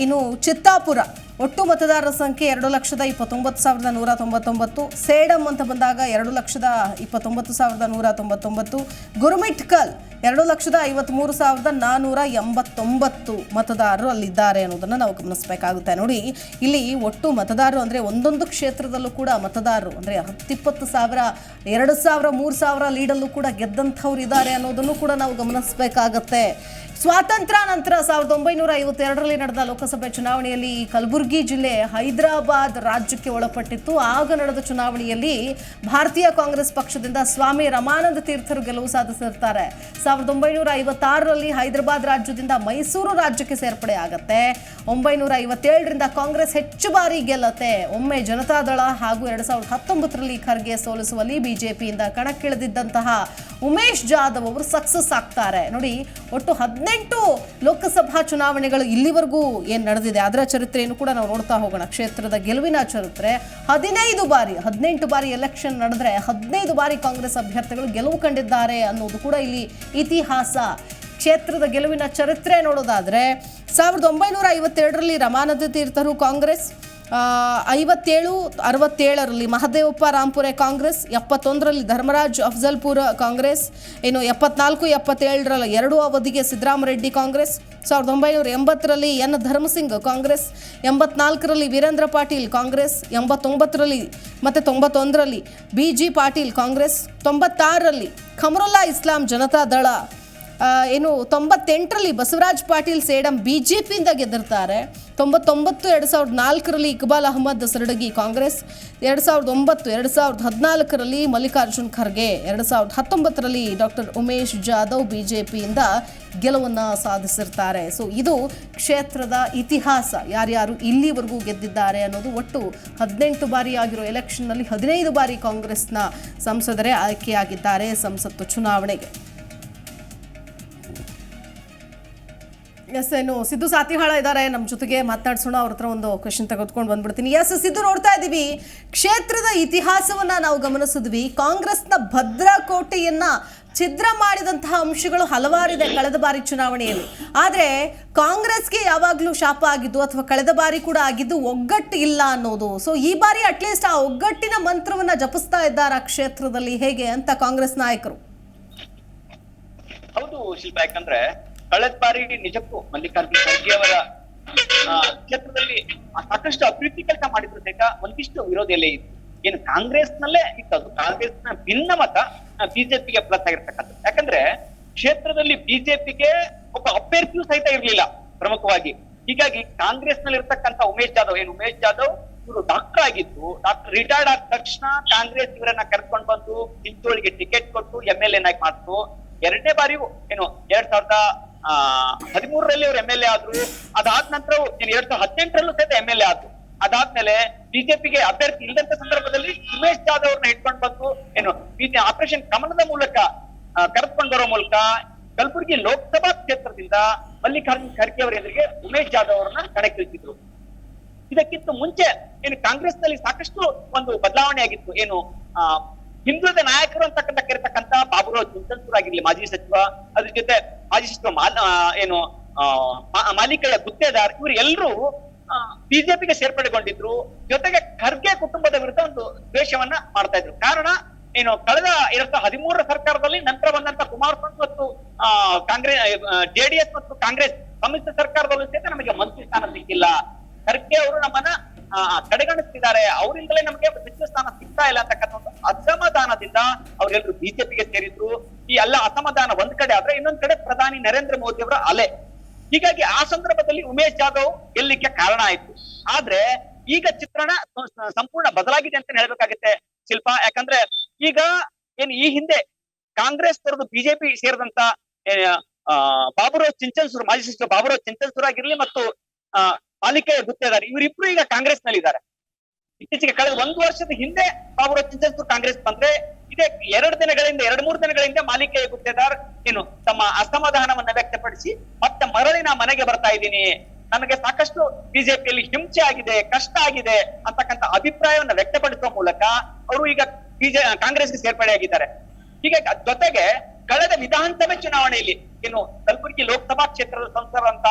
ಇನ್ನು ಚಿತ್ತಾಪುರ ಒಟ್ಟು ಮತದಾರರ ಸಂಖ್ಯೆ 2,29,199. ಸೇಡಂ ಅಂತ ಬಂದಾಗ 2,29,199. ಗುರುಮಿಟ್ಕಲ್ 2,53,489 ಮತದಾರರು ಅಲ್ಲಿದ್ದಾರೆ ಅನ್ನೋದನ್ನು ನಾವು ಗಮನಿಸಬೇಕಾಗುತ್ತೆ. ನೋಡಿ, ಇಲ್ಲಿ ಒಟ್ಟು ಮತದಾರರು ಅಂದರೆ ಒಂದೊಂದು ಕ್ಷೇತ್ರದಲ್ಲೂ ಕೂಡ ಮತದಾರರು ಅಂದರೆ 10-20 ಸಾವಿರ, 2,000, 3,000 ಲೀಡಲ್ಲೂ ಕೂಡ ಗೆದ್ದಂಥವ್ರು ಇದ್ದಾರೆ ಅನ್ನೋದನ್ನು ಕೂಡ ನಾವು ಗಮನಿಸಬೇಕಾಗತ್ತೆ. ಸ್ವಾತಂತ್ರ್ಯ ನಂತರ 1952ರಲ್ಲಿ ನಡೆದ ಲೋಕಸಭೆ ಚುನಾವಣೆಯಲ್ಲಿ ಕಲಬುರಗಿ ಜಿಲ್ಲೆ ಹೈದರಾಬಾದ್ ರಾಜ್ಯಕ್ಕೆ ಒಳಪಟ್ಟಿತ್ತು. ಆಗ ನಡೆದ ಚುನಾವಣೆಯಲ್ಲಿ ಭಾರತೀಯ ಕಾಂಗ್ರೆಸ್ ಪಕ್ಷದಿಂದ ಸ್ವಾಮಿ ರಮಾನಂದ ತೀರ್ಥರು ಗೆಲುವು ಸಾಧಿಸಿರ್ತಾರೆ. 1956ರಲ್ಲಿ ಹೈದರಾಬಾದ್ ರಾಜ್ಯದಿಂದ ಮೈಸೂರು ರಾಜ್ಯಕ್ಕೆ ಸೇರ್ಪಡೆ ಆಗತ್ತೆ. 1957ರಿಂದ ಕಾಂಗ್ರೆಸ್ ಹೆಚ್ಚು ಬಾರಿ ಗೆಲ್ಲತ್ತೆ. ಒಮ್ಮೆ ಜನತಾದಳ ಹಾಗೂ 2019ರಲ್ಲಿ ಖರ್ಗೆ ಸೋಲಿಸುವಲ್ಲಿ ಬಿಜೆಪಿಯಿಂದ ಕಣಕ್ಕಿಳಿದಿದ್ದಂತಹ ಉಮೇಶ್ ಜಾಧವ್ ಅವರು ಸಕ್ಸಸ್ ಆಗ್ತಾರೆ. ನೋಡಿ, ಒಟ್ಟು 18 ಲೋಕಸಭಾ ಚುನಾವಣೆಗಳು ಇಲ್ಲಿವರೆಗೂ ಏನು ನಡೆದಿದೆ ಅದರ ಚರಿತ್ರೆಯನ್ನು ಕೂಡ ನಾವು ನೋಡ್ತಾ ಹೋಗೋಣ. ಕ್ಷೇತ್ರದ ಗೆಲುವಿನ ಚರಿತ್ರೆ 18 ಬಾರಿ ಎಲೆಕ್ಷನ್ ನಡೆದ್ರೆ 15 ಬಾರಿ ಕಾಂಗ್ರೆಸ್ ಅಭ್ಯರ್ಥಿಗಳು ಗೆಲುವು ಕಂಡಿದ್ದಾರೆ ಅನ್ನೋದು ಕೂಡ ಇಲ್ಲಿ ಇತಿಹಾಸ. ಕ್ಷೇತ್ರದ ಗೆಲುವಿನ ಚರಿತ್ರೆ ನೋಡೋದಾದ್ರೆ 1952ರಲ್ಲಿ ರಮಾನಂದ ತೀರ್ಥರು ಕಾಂಗ್ರೆಸ್, 57, 67ರಲ್ಲಿ ಮಹದೇವಪ್ಪ ರಾಂಪುರೆ ಕಾಂಗ್ರೆಸ್, 71ರಲ್ಲಿ ಧರ್ಮರಾಜ್ ಅಫ್ಜಲ್ಪುರ ಕಾಂಗ್ರೆಸ್, ಇನ್ನು 74, 77ರಲ್ಲಿ 2 ಅವಧಿಗೆ ಸಿದ್ದರಾಮರೆಡ್ಡಿ ಕಾಂಗ್ರೆಸ್, 1980ರಲ್ಲಿ ಎನ್ ಧರ್ಮಸಿಂಗ್ ಕಾಂಗ್ರೆಸ್, 84ರಲ್ಲಿ ವೀರೇಂದ್ರ ಪಾಟೀಲ್ ಕಾಂಗ್ರೆಸ್, 89ರಲ್ಲಿ ಮತ್ತು 91ರಲ್ಲಿ BG ಪಾಟೀಲ್ ಕಾಂಗ್ರೆಸ್, 96ರಲ್ಲಿ ಖಮರುಲ್ಲಾ ಇಸ್ಲಾಂ ಜನತಾ ದಳ, 98ರಲ್ಲಿ ಬಸವರಾಜ್ ಪಾಟೀಲ್ ಸೇಡಂ BJPಯಿಂದ ಗೆದ್ದಿರ್ತಾರೆ, 99, 2004ರಲ್ಲಿ ಇಕ್ಬಾಲ್ ಅಹಮದ್ ಸರಡಗಿ ಕಾಂಗ್ರೆಸ್, 2009, 2014ರಲ್ಲಿ ಮಲ್ಲಿಕಾರ್ಜುನ್ ಖರ್ಗೆ, 2019ರಲ್ಲಿ ಡಾಕ್ಟರ್ ಉಮೇಶ್ ಜಾಧವ್ BJPಯಿಂದ ಗೆಲುವನ್ನು ಸಾಧಿಸಿರ್ತಾರೆ. ಸೊ ಇದು ಕ್ಷೇತ್ರದ ಇತಿಹಾಸ, ಯಾರ್ಯಾರು ಇಲ್ಲಿವರೆಗೂ ಗೆದ್ದಿದ್ದಾರೆ ಅನ್ನೋದು. ಒಟ್ಟು 18 ಬಾರಿ ಆಗಿರೋ ಎಲೆಕ್ಷನ್ನಲ್ಲಿ 15 ಬಾರಿ ಕಾಂಗ್ರೆಸ್ನ ಸಂಸದರೇ ಆಯ್ಕೆಯಾಗಿದ್ದಾರೆ ಸಂಸತ್ತು ಚುನಾವಣೆಗೆ. ಎಸ್, ಏನು ಸಿದ್ದು ಸಾತಿಹಾಳ ಇದ್ದಾರೆ ನಮ್ಮ ಜೊತೆಗೆ, ಮಾತನಾಡಿಸೋಣ. ಅವ್ರ ಹತ್ರ ಒಂದು ಕ್ವೆಶನ್ ತೆಗೆದುಕೊಂಡು ಬಂದ್ಬಿಡ್ತೀನಿ. ಎಸ್ ಸಿದ್ದು, ನೋಡ್ತಾ ಇದ್ದೀವಿ ಕ್ಷೇತ್ರದ ಇತಿಹಾಸವನ್ನ ನಾವು ಗಮನಿಸಿದ್ವಿ. ಕಾಂಗ್ರೆಸ್ನ ಭದ್ರಕೋಟೆಯನ್ನ ಛಿದ್ರ ಮಾಡಿದಂತಹ ಅಂಶಗಳು ಹಲವಾರಿದೆ ಕಳೆದ ಬಾರಿ ಚುನಾವಣೆಯಲ್ಲಿ. ಆದರೆ ಕಾಂಗ್ರೆಸ್ಗೆ ಯಾವಾಗಲೂ ಶಾಪ ಆಗಿದ್ದು, ಅಥವಾ ಕಳೆದ ಬಾರಿ ಕೂಡ ಆಗಿದ್ದು, ಒಗ್ಗಟ್ಟು ಇಲ್ಲ ಅನ್ನೋದು. ಸೊ ಈ ಬಾರಿ ಅಟ್ಲೀಸ್ಟ್ ಆ ಒಗ್ಗಟ್ಟಿನ ಮಂತ್ರವನ್ನ ಜಪಿಸ್ತಾ ಇದ್ದಾರೆ ಕ್ಷೇತ್ರದಲ್ಲಿ, ಹೇಗೆ ಅಂತ ಕಾಂಗ್ರೆಸ್ ನಾಯಕರು? ಹೌದು ಶಿಲ್ಪ, ಯಾಕಂದ್ರೆ ಕಳೆದ ಬಾರಿ ನಿಜಕ್ಕೂ ಮಲ್ಲಿಕಾರ್ಜುನ ಖರ್ಗೆ ಅವರ ಕ್ಷೇತ್ರದಲ್ಲಿ ಸಾಕಷ್ಟು ಅಭಿವೃದ್ಧಿ ಕೆಲಸ ಮಾಡಿದ್ರು ಸಹಿತ ಒಂದಿಷ್ಟು ವಿರೋಧಿಯಲ್ಲೇ ಇತ್ತು. ಏನು ಕಾಂಗ್ರೆಸ್ನಲ್ಲೇ ಇತ್ತದು, ಕಾಂಗ್ರೆಸ್ನ ಭಿನ್ನ ಮತ ಬಿಜೆಪಿಗೆ ಪ್ಲಸ್ ಆಗಿರ್ತಕ್ಕಂಥದ್ದು. ಯಾಕಂದ್ರೆ ಕ್ಷೇತ್ರದಲ್ಲಿ ಬಿಜೆಪಿಗೆ ಒಬ್ಬ ಅಭ್ಯರ್ಥಿಯೂ ಸಹಿತ ಇರ್ಲಿಲ್ಲ ಪ್ರಮುಖವಾಗಿ. ಹೀಗಾಗಿ ಕಾಂಗ್ರೆಸ್ ನಲ್ಲಿ ಇರ್ತಕ್ಕಂಥ ಉಮೇಶ್ ಜಾಧವ್ ಇವರು ಡಾಕ್ಟರ್ ಆಗಿದ್ದು, ಡಾಕ್ಟರ್ ರಿಟೈರ್ಡ್ ಆದ ತಕ್ಷಣ ಕಾಂಗ್ರೆಸ್ ಇವರನ್ನ ಕರ್ಕೊಂಡು ಬಂದು ಚಿಂಚೋಳಿಗೆ ಟಿಕೆಟ್ ಕೊಟ್ಟು MLA ನಾಗಿ ಮಾಡ್ತು. 2ನೇ ಬಾರಿಯೂ 2013ರಲ್ಲಿ ಅವರು MLA ಆದ್ರು. ಅದಾದ ನಂತರ 2018ರಲ್ಲೂ ಸಹಿತ MLA ಆದ್ರು. ಅದಾದ್ಮೇಲೆ ಬಿಜೆಪಿಗೆ ಅಭ್ಯರ್ಥಿ ಇಲ್ಲದಂತ ಸಂದರ್ಭದಲ್ಲಿ ಉಮೇಶ್ ಜಾಧವ್ ಅವ್ರನ್ನ ಇಟ್ಕೊಂಡು ಬಂದು ಆಪರೇಷನ್ ಕಮಲದ ಮೂಲಕ ಕರೆದುಕೊಂಡು ಬರೋ ಮೂಲಕ ಕಲಬುರಗಿ ಲೋಕಸಭಾ ಕ್ಷೇತ್ರದಿಂದ ಮಲ್ಲಿಕಾರ್ಜುನ ಖರ್ಗೆ ಅವರ ಎದುರಿಗೆ ಉಮೇಶ್ ಜಾಧವ್ ಅವರನ್ನ ಕಣಕ್ಕಿಳಿಸಿದ್ರು. ಇದಕ್ಕಿಂತ ಮುಂಚೆ ಕಾಂಗ್ರೆಸ್ ನಲ್ಲಿ ಸಾಕಷ್ಟು ಒಂದು ಬದಲಾವಣೆ ಆಗಿತ್ತು. ಹಿಂದುಳಿದ ನಾಯಕರು ಅಂತಕ್ಕಂಥ ಕರೆತಕ್ಕಂತ ಬಾಬುರಾವ್ ಚಿಂಚನ್ಸೂರ್ ಆಗಿರ್ಲಿ ಮಾಜಿ ಸಚಿವ, ಅದ್ರ ಜೊತೆ ಮಾಜಿ ಸಚಿವ ಮಾಲಿಕಯ್ಯ ಗುತ್ತೇದಾರ್, ಇವರು ಎಲ್ಲರೂ ಬಿಜೆಪಿಗೆ ಸೇರ್ಪಡೆಗೊಂಡಿದ್ರು. ಜೊತೆಗೆ ಖರ್ಗೆ ಕುಟುಂಬದ ವಿರುದ್ಧ ಒಂದು ದ್ವೇಷವನ್ನ ಮಾಡ್ತಾ ಇದ್ರು. ಕಾರಣ ಕಳೆದ 2013ರ ಸರ್ಕಾರದಲ್ಲಿ ನಂತರ ಬಂದಂತ ಕುಮಾರಸ್ವಾಮಿ ಮತ್ತು ಕಾಂಗ್ರೆಸ್ JDS ಮತ್ತು ಕಾಂಗ್ರೆಸ್ ಸಮ್ಮಿಶ್ರ ಸರ್ಕಾರದಲ್ಲೂ ಸಹಿತ ನಮಗೆ ಮಂತ್ರಿ ಸ್ಥಾನ ಸಿಕ್ಕಿಲ್ಲ, ಖರ್ಗೆ ಅವರು ನಮ್ಮನ್ನ ಕಡೆಗಣಿಸ್ತಿದ್ದಾರೆ, ಅವರಿಂದಲೇ ನಮಗೆ ಸಚಿವ ಸ್ಥಾನ ಸಿಗ್ತಾ ಇಲ್ಲ ಅಂತಕ್ಕಂಥ ಒಂದು ಅಸಮಾಧಾನದಿಂದ ಅವರೆಲ್ಲರೂ ಬಿಜೆಪಿಗೆ ಸೇರಿದ್ರು. ಈ ಎಲ್ಲ ಅಸಮಾಧಾನ ಒಂದ್ ಕಡೆ ಆದ್ರೆ, ಇನ್ನೊಂದ್ ಕಡೆ ಪ್ರಧಾನಿ ನರೇಂದ್ರ ಮೋದಿ ಅವರ ಅಲೆ. ಹೀಗಾಗಿ ಆ ಸಂದರ್ಭದಲ್ಲಿ ಉಮೇಶ್ ಜಾಧವ್ ಗೆಲ್ಲಿಕ್ಕೆ ಕಾರಣ ಆಯ್ತು. ಆದ್ರೆ ಈಗ ಚಿತ್ರಣ ಸಂಪೂರ್ಣ ಬದಲಾಗಿದೆ ಅಂತ ಹೇಳ್ಬೇಕಾಗುತ್ತೆ ಶಿಲ್ಪ. ಯಾಕಂದ್ರೆ ಈಗ ಈ ಹಿಂದೆ ಕಾಂಗ್ರೆಸ್ ತರದು ಬಿಜೆಪಿ ಸೇರಿದಂತ ಬಾಬುರಾವ್ ಚಿಂಚನ್ಸೂರ್, ಮಾಜಿ ಸಚಿವ ಬಾಬುರಾವ್ ಚಿಂಚನ್ಸೂರ್ ಆಗಿರ್ಲಿ ಮತ್ತು ಮಾಲಿಕಯ್ಯ ಗುತ್ತೇದಾರ್, ಇವರಿಬ್ರು ಈಗ ಕಾಂಗ್ರೆಸ್ ನಲ್ಲಿ ಇದ್ದಾರೆ. ಇತ್ತೀಚೆಗೆ ಕಳೆದ 1 ವರ್ಷದ ಹಿಂದೆ ಬಾಬುರಾವ್ ಚಿಂಚನ್ಸೂರ್ ಕಾಂಗ್ರೆಸ್ ಬಂದ್ರೆ, ಇದೇ 2-3 ದಿನಗಳಿಂದ ಮಾಲಿಕಯ್ಯ ಗುತ್ತೇದಾರ್ ತಮ್ಮ ಅಸಮಾಧಾನವನ್ನ ವ್ಯಕ್ತಪಡಿಸಿ ಮತ್ತೆ ಮರಳಿ ನಾ ಮನೆಗೆ ಬರ್ತಾ ಇದ್ದೀನಿ, ನನಗೆ ಸಾಕಷ್ಟು ಬಿಜೆಪಿಯಲ್ಲಿ ಹಿಂಸೆ ಆಗಿದೆ, ಕಷ್ಟ ಆಗಿದೆ ಅಂತಕ್ಕಂಥ ಅಭಿಪ್ರಾಯವನ್ನ ವ್ಯಕ್ತಪಡಿಸುವ ಮೂಲಕ ಅವರು ಈಗ ಕಾಂಗ್ರೆಸ್ಗೆ ಸೇರ್ಪಡೆಯಾಗಿದ್ದಾರೆ. ಹೀಗಾಗಿ ಜೊತೆಗೆ ಕಳೆದ ವಿಧಾನಸಭೆ ಚುನಾವಣೆಯಲ್ಲಿ ಕಲಬುರಗಿ ಲೋಕಸಭಾ ಕ್ಷೇತ್ರದ ಸಂಸದರಂತ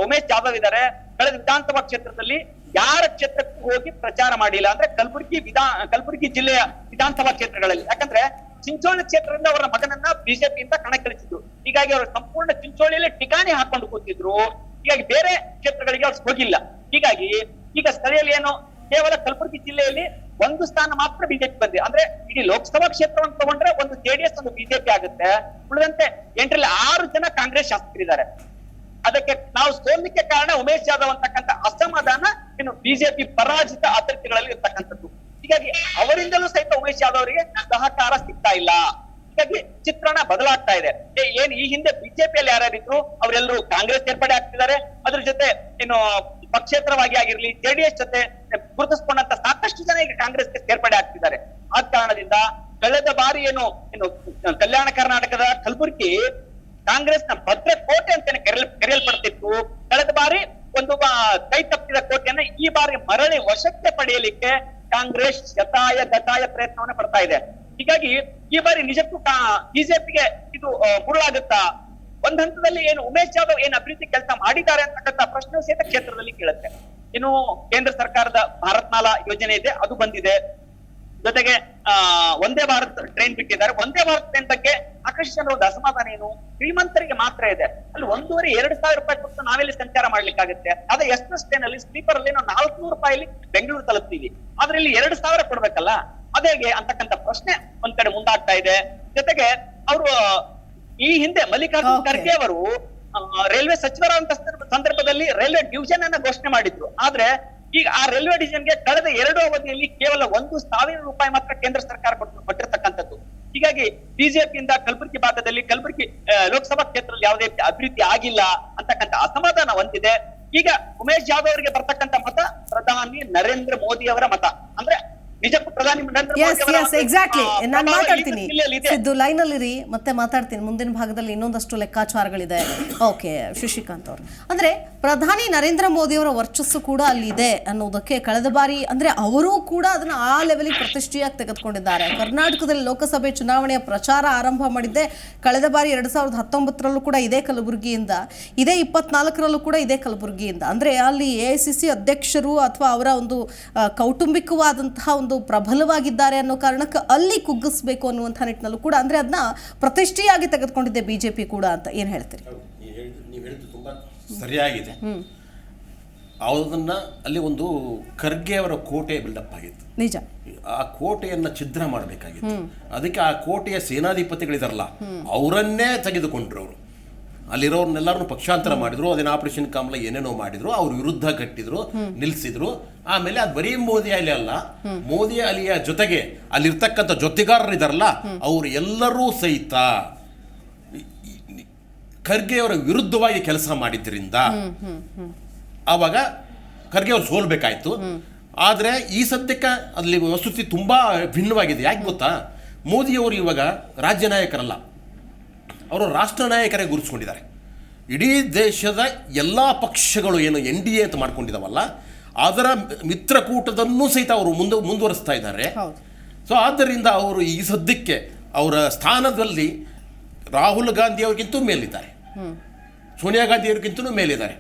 ಉಮೇಶ್ ಜಾಧವ್ ಇದ್ದಾರೆ. ಕಳೆದ ವಿಧಾನಸಭಾ ಕ್ಷೇತ್ರದಲ್ಲಿ ಯಾರ ಕ್ಷೇತ್ರಕ್ಕೂ ಹೋಗಿ ಪ್ರಚಾರ ಮಾಡಿಲ್ಲ. ಅಂದ್ರೆ ಕಲಬುರಗಿ ಜಿಲ್ಲೆಯ ವಿಧಾನಸಭಾ ಕ್ಷೇತ್ರಗಳಲ್ಲಿ. ಯಾಕಂದ್ರೆ ಚಿಂಚೋಳಿ ಕ್ಷೇತ್ರದಿಂದ ಅವರ ಮಗನನ್ನ ಬಿಜೆಪಿಯಿಂದ ಕಣಕ್ಕಿಳಿಸಿದ್ರು. ಹೀಗಾಗಿ ಅವರು ಸಂಪೂರ್ಣ ಚಿಂಚೋಳಿಯಲ್ಲಿ ಠಿಕಾಣಿ ಹಾಕೊಂಡು ಕೂತಿದ್ರು. ಹೀಗಾಗಿ ಬೇರೆ ಕ್ಷೇತ್ರಗಳಿಗೆ ಅವ್ರು ಹೋಗಿಲ್ಲ. ಹೀಗಾಗಿ ಈಗ ಸ್ಥಳೀಯಲ್ಲಿ ಕೇವಲ ಕಲಬುರಗಿ ಜಿಲ್ಲೆಯಲ್ಲಿ 1 ಸ್ಥಾನ ಮಾತ್ರ ಬಿಜೆಪಿ ಬಂದಿದೆ. ಅಂದ್ರೆ ಇಡೀ ಲೋಕಸಭಾ ಕ್ಷೇತ್ರವನ್ನು ತಗೊಂಡ್ರೆ ಒಂದು JDS, ಒಂದು ಬಿಜೆಪಿ ಆಗುತ್ತೆ. ಉಳಿದಂತೆ 8ರಲ್ಲಿ 6 ಜನ ಕಾಂಗ್ರೆಸ್ ಶಾಸಕರಿದ್ದಾರೆ. ಅದಕ್ಕೆ ನಾವು ಸೋಲಿಕ್ಕೆ ಕಾರಣ ಉಮೇಶ್ ಜಾಧವ್ ಅಂತಕ್ಕಂಥ ಅಸಮಾಧಾನ ಬಿಜೆಪಿ ಪರಾಜಿತ ಅಭ್ಯರ್ಥಿಗಳಲ್ಲಿ ಇರ್ತಕ್ಕಂಥದ್ದು. ಹೀಗಾಗಿ ಅವರಿಂದಲೂ ಸಹಿತ ಉಮೇಶ್ ಜಾಧವ್ ಅವರಿಗೆ ಸಹಕಾರ ಸಿಗ್ತಾ ಇಲ್ಲ. ಹೀಗಾಗಿ ಚಿತ್ರಣ ಬದಲಾಗ್ತಾ ಇದೆ. ಈ ಹಿಂದೆ ಬಿಜೆಪಿಯಲ್ಲಿ ಯಾರ್ಯಾರಿದ್ರು ಅವರೆಲ್ಲರೂ ಕಾಂಗ್ರೆಸ್ ಸೇರ್ಪಡೆ ಆಗ್ತಿದ್ದಾರೆ. ಅದ್ರ ಜೊತೆ ಪಕ್ಷೇತರವಾಗಿ ಆಗಿರ್ಲಿ JDS ಜೊತೆ ಗುರುತಿಸಿಕೊಂಡಂತ ಸಾಕಷ್ಟು ಜನ ಈಗ ಕಾಂಗ್ರೆಸ್ಗೆ ಸೇರ್ಪಡೆ ಆಗ್ತಿದ್ದಾರೆ. ಆದ ಕಾರಣದಿಂದ ಕಳೆದ ಬಾರಿ ಕಲ್ಯಾಣ ಕರ್ನಾಟಕದ ಕಲಬುರಗಿ ಕಾಂಗ್ರೆಸ್ನ ಭದ್ರಕೋಟೆ ಅಂತಾನೆ ಕರೆಯಲ್ಪಡ್ತಿತ್ತು. ಕಳೆದ ಬಾರಿ ಒಂದು ಕೈ ತಪ್ಪಿದ ಕೋಟೆಯನ್ನ ಈ ಬಾರಿ ಮರಳಿ ವಶಕ್ಕೆ ಪಡೆಯಲಿಕ್ಕೆ ಕಾಂಗ್ರೆಸ್ ಗತಾಯ ಪ್ರಯತ್ನವನ್ನ ಪಡ್ತಾ ಇದೆ. ಹೀಗಾಗಿ ಈ ಬಾರಿ ನಿಜಕ್ಕೂ ಬಿಜೆಪಿಗೆ ಇದು ಮುರುಳಾಗುತ್ತಾ? ಒಂದ್ ಹಂತದಲ್ಲಿ ಉಮೇಶ್ ಜಾಧವ್ ಅಭಿವೃದ್ಧಿ ಕೆಲಸ ಮಾಡಿದ್ದಾರೆ ಅಂತಕ್ಕಂಥ ಪ್ರಶ್ನೆ ಸಹಿತ ಕ್ಷೇತ್ರದಲ್ಲಿ ಕೇಳುತ್ತೆ. ಇನ್ನು ಕೇಂದ್ರ ಸರ್ಕಾರದ ಭಾರತ್ ಮಾಲಾ ಯೋಜನೆ ಇದೆ, ಅದು ಬಂದಿದೆ. ಜೊತೆಗೆ ವಂದೇ ಭಾರತ್ ಟ್ರೈನ್ ಬಿಟ್ಟಿದ್ದಾರೆ. ವಂದೇ ಭಾರತ್ ಟ್ರೈನ್ ಬಗ್ಗೆ ಆಕಾಶ ಚಂದ್ರದ ಅಸಮಾಧಾನ ಏನು? ಶ್ರೀಮಂತರಿಗೆ ಮಾತ್ರ ಇದೆ. ಅಲ್ಲಿ 1,500-2,000 ರೂಪಾಯಿ ಕೊಟ್ಟು ನಾವೆಲ್ಲಿ ಸಂಚಾರ ಮಾಡ್ಲಿಕ್ಕಾಗುತ್ತೆ? ಅದೇ ಎಕ್ಸ್ಪ್ರೆಸ್ ಟ್ರೈನ್ ಅಲ್ಲಿ ಸ್ಲೀಪರ್ ಅಲ್ಲಿ ನಾವು 400 ರೂಪಾಯಿಲಿ ಬೆಂಗಳೂರು ತಲುಪ್ತೀವಿ. ಆದ್ರೆ ಇಲ್ಲಿ 2,000 ಕೊಡ್ಬೇಕಲ್ಲ, ಅದೇಗೆ ಅಂತಕ್ಕಂಥ ಪ್ರಶ್ನೆ ಒಂದ್ ಕಡೆ ಮುಂದಾಗ್ತಾ ಇದೆ. ಜೊತೆಗೆ ಅವರು ಈ ಹಿಂದೆ ಮಲ್ಲಿಕಾರ್ಜುನ್ ಖರ್ಗೆ ಅವರು ರೈಲ್ವೆ ಸಚಿವರಾದಂತ ಸಂದರ್ಭದಲ್ಲಿ ರೈಲ್ವೆ ಡಿವಿಷನ್ ಅನ್ನ ಘೋಷಣೆ ಮಾಡಿದ್ರು. ಆದ್ರೆ ಈಗ ಆ ರೈಲ್ವೆ ಡಿವಿಷನ್ಗೆ ಕಳೆದ 2 ಅವಧಿಯಲ್ಲಿ ಕೇವಲ 1,000 ರೂಪಾಯಿ ಮಾತ್ರ ಕೇಂದ್ರ ಸರ್ಕಾರ ಕೊಟ್ಟಿರ್ತಕ್ಕಂಥದ್ದು. ಹೀಗಾಗಿ ಬಿಜೆಪಿಯಿಂದ ಕಲಬುರಗಿ ಭಾಗದಲ್ಲಿ, ಕಲಬುರಗಿ ಲೋಕಸಭಾ ಕ್ಷೇತ್ರದಲ್ಲಿ ಯಾವುದೇ ಅಭಿವೃದ್ಧಿ ಆಗಿಲ್ಲ ಅಂತಕ್ಕಂಥ ಅಸಮಾಧಾನ ಹೊಂದಿದೆ. ಈಗ ಉಮೇಶ್ ಜಾಧವ್ ಅವರಿಗೆ ಬರ್ತಕ್ಕಂಥ ಮತ ಪ್ರಧಾನಿ ನರೇಂದ್ರ ಮೋದಿ ಅವರ ಮತ. ಅಂದ್ರೆ ನಿಜಕ್ಕೂ ಪ್ರಧಾನಿ ನರೇಂದ್ರ ಮೋದಿ ಎಕ್ಸಾಕ್ಟ್ಲಿ. ನಾನು ಮಾತಾಡ್ತೀನಿ, ಸಿದ್ದು ಲೈನ್ ಅಲ್ಲಿ ಮತ್ತೆ ಮಾತಾಡ್ತೀನಿ. ಮುಂದಿನ ಭಾಗದಲ್ಲಿ ಇನ್ನೊಂದಷ್ಟು ಲೆಕ್ಕಾಚಾರಗಳಿದೆ. ಓಕೆ, ಶಶಿಕಾಂತ್ ಅವರು ಅಂದ್ರೆ ಪ್ರಧಾನಿ ನರೇಂದ್ರ ಮೋದಿ ಅವರ ವರ್ಚಸ್ಸು ಕೂಡ ಅಲ್ಲಿ ಇದೆ ಅನ್ನೋದಕ್ಕೆ ಕಳೆದ ಬಾರಿ ಅಂದ್ರೆ ಅವರು ಕೂಡ ಅದನ್ನ ಆ ಲೆವೆಲಿಗೆ ಪ್ರತಿಷ್ಠೆಯಾಗಿ ತೆಗೆದುಕೊಂಡಿದ್ದಾರೆ. ಕರ್ನಾಟಕದಲ್ಲಿ ಲೋಕಸಭೆ ಚುನಾವಣೆಯ ಪ್ರಚಾರ ಆರಂಭ ಮಾಡಿದ್ದೆ ಕಳೆದ ಬಾರಿ 2019ರಲ್ಲೂ ಕೂಡ ಇದೇ ಕಲಬುರಗಿಯಿಂದ, ಇದೇ 24ರಲ್ಲೂ ಕೂಡ ಇದೇ ಕಲಬುರಗಿಯಿಂದ. ಅಂದ್ರೆ ಅಲ್ಲಿ AICC ಅಧ್ಯಕ್ಷರು ಅಥವಾ ಅವರ ಒಂದು ಕೌಟುಂಬಿಕವಾದಂತಹ ಒಂದು ಪ್ರಬಲವಾಗಿದ್ದಾರೆ ಅನ್ನೋ ಕಾರಣಕ್ಕೆ ಅಲ್ಲಿ ಕುಗ್ಗಿಸ್ಬೇಕು ಅನ್ನುವಂಥ ನಿಟ್ಟಿನಲ್ಲೂ ಕೂಡ ಅಂದ್ರೆ ಅದನ್ನ ಪ್ರತಿಷ್ಠೆಯಾಗಿ ತೆಗೆದುಕೊಂಡಿದ್ದೆ ಬಿಜೆಪಿ ಕೂಡ ಅಂತ ಏನ್ ಹೇಳ್ತೀರಿ? ನೀವು ಹೇಳಿದ್ದು ತುಂಬಾ ಸರಿಯಾಗಿದೆ. ಅದನ್ನ ಅಲ್ಲಿ ಒಂದು ಖರ್ಗೆ ಅವರ ಕೋಟೆ ಬಿಲ್ಡಪ್ ಆಗಿತ್ತು. ನಿಜ. ಆ ಕೋಟೆಯನ್ನ ಛಿದ್ರ ಮಾಡಬೇಕಾಗಿತ್ತು. ಅದಕ್ಕೆ ಆ ಕೋಟೆಯ ಸೇನಾಧಿಪತಿಗಳಿದಾರಲ್ಲ ಅವರನ್ನೇ ತೆಗೆದುಕೊಂಡ್ರು. ಅವರು ಅಲ್ಲಿರೋರ್ನೆಲ್ಲರೂ ಪಕ್ಷಾಂತರ ಮಾಡಿದ್ರು, ಅದೇನು ಆಪರೇಷನ್ ಕಮಲ ಏನೇನೋ ಮಾಡಿದ್ರು, ಅವ್ರ ವಿರುದ್ಧ ಕಟ್ಟಿದ್ರು, ನಿಲ್ಸಿದ್ರು. ಆಮೇಲೆ ಅದು ಬರೀ ಮೋದಿ ಅಲಿ ಅಲ್ಲ, ಮೋದಿ ಅಲಿಯ ಜೊತೆಗೆ ಅಲ್ಲಿರ್ತಕ್ಕಂಥ ಜೊತೆಗಾರರಿದಾರಲ್ಲ ಅವರು ಎಲ್ಲರೂ ಸಹಿತ ಖರ್ಗೆ ಅವರ ವಿರುದ್ಧವಾಗಿ ಕೆಲಸ ಮಾಡಿದ್ರಿಂದ ಆವಾಗ ಖರ್ಗೆ ಅವ್ರು ಸೋಲ್ಬೇಕಾಯ್ತು. ಆದರೆ ಈ ಸದ್ಯಕ್ಕೆ ಅಲ್ಲಿ ವಸ್ತುಸ್ಥಿತಿ ತುಂಬಾ ಭಿನ್ನವಾಗಿದೆ. ಯಾಕೆ ಗೊತ್ತಾ? ಮೋದಿಯವರು ಇವಾಗ ರಾಜ್ಯ ನಾಯಕರಲ್ಲ, ಅವರು ರಾಷ್ಟ್ರ ನಾಯಕರೇ ಗುರುತಿಸ್ಕೊಂಡಿದ್ದಾರೆ. ಇಡೀ ದೇಶದ ಎಲ್ಲ ಪಕ್ಷಗಳು ಏನು NDA ಅಂತ ಮಾಡ್ಕೊಂಡಿದ್ದಾವಲ್ಲ ಅದರ ಮಿತ್ರಕೂಟದನ್ನೂ ಸಹಿತ ಅವರು ಮುಂದುವರಿಸ್ತಾ ಇದ್ದಾರೆ. ಸೊ ಆದ್ದರಿಂದ ಅವರು ಈ ಸದ್ಯಕ್ಕೆ ಅವರ ಸ್ಥಾನದಲ್ಲಿ ರಾಹುಲ್ ಗಾಂಧಿ ಅವ್ರಿಗಿಂತೂ ಮೇಲಿದ್ದಾರೆ, ಸೋನಿಯಾ ಗಾಂಧಿ ಅವ್ರಿಗಿಂತೂ ಮೇಲಿದ್ದಾರೆ.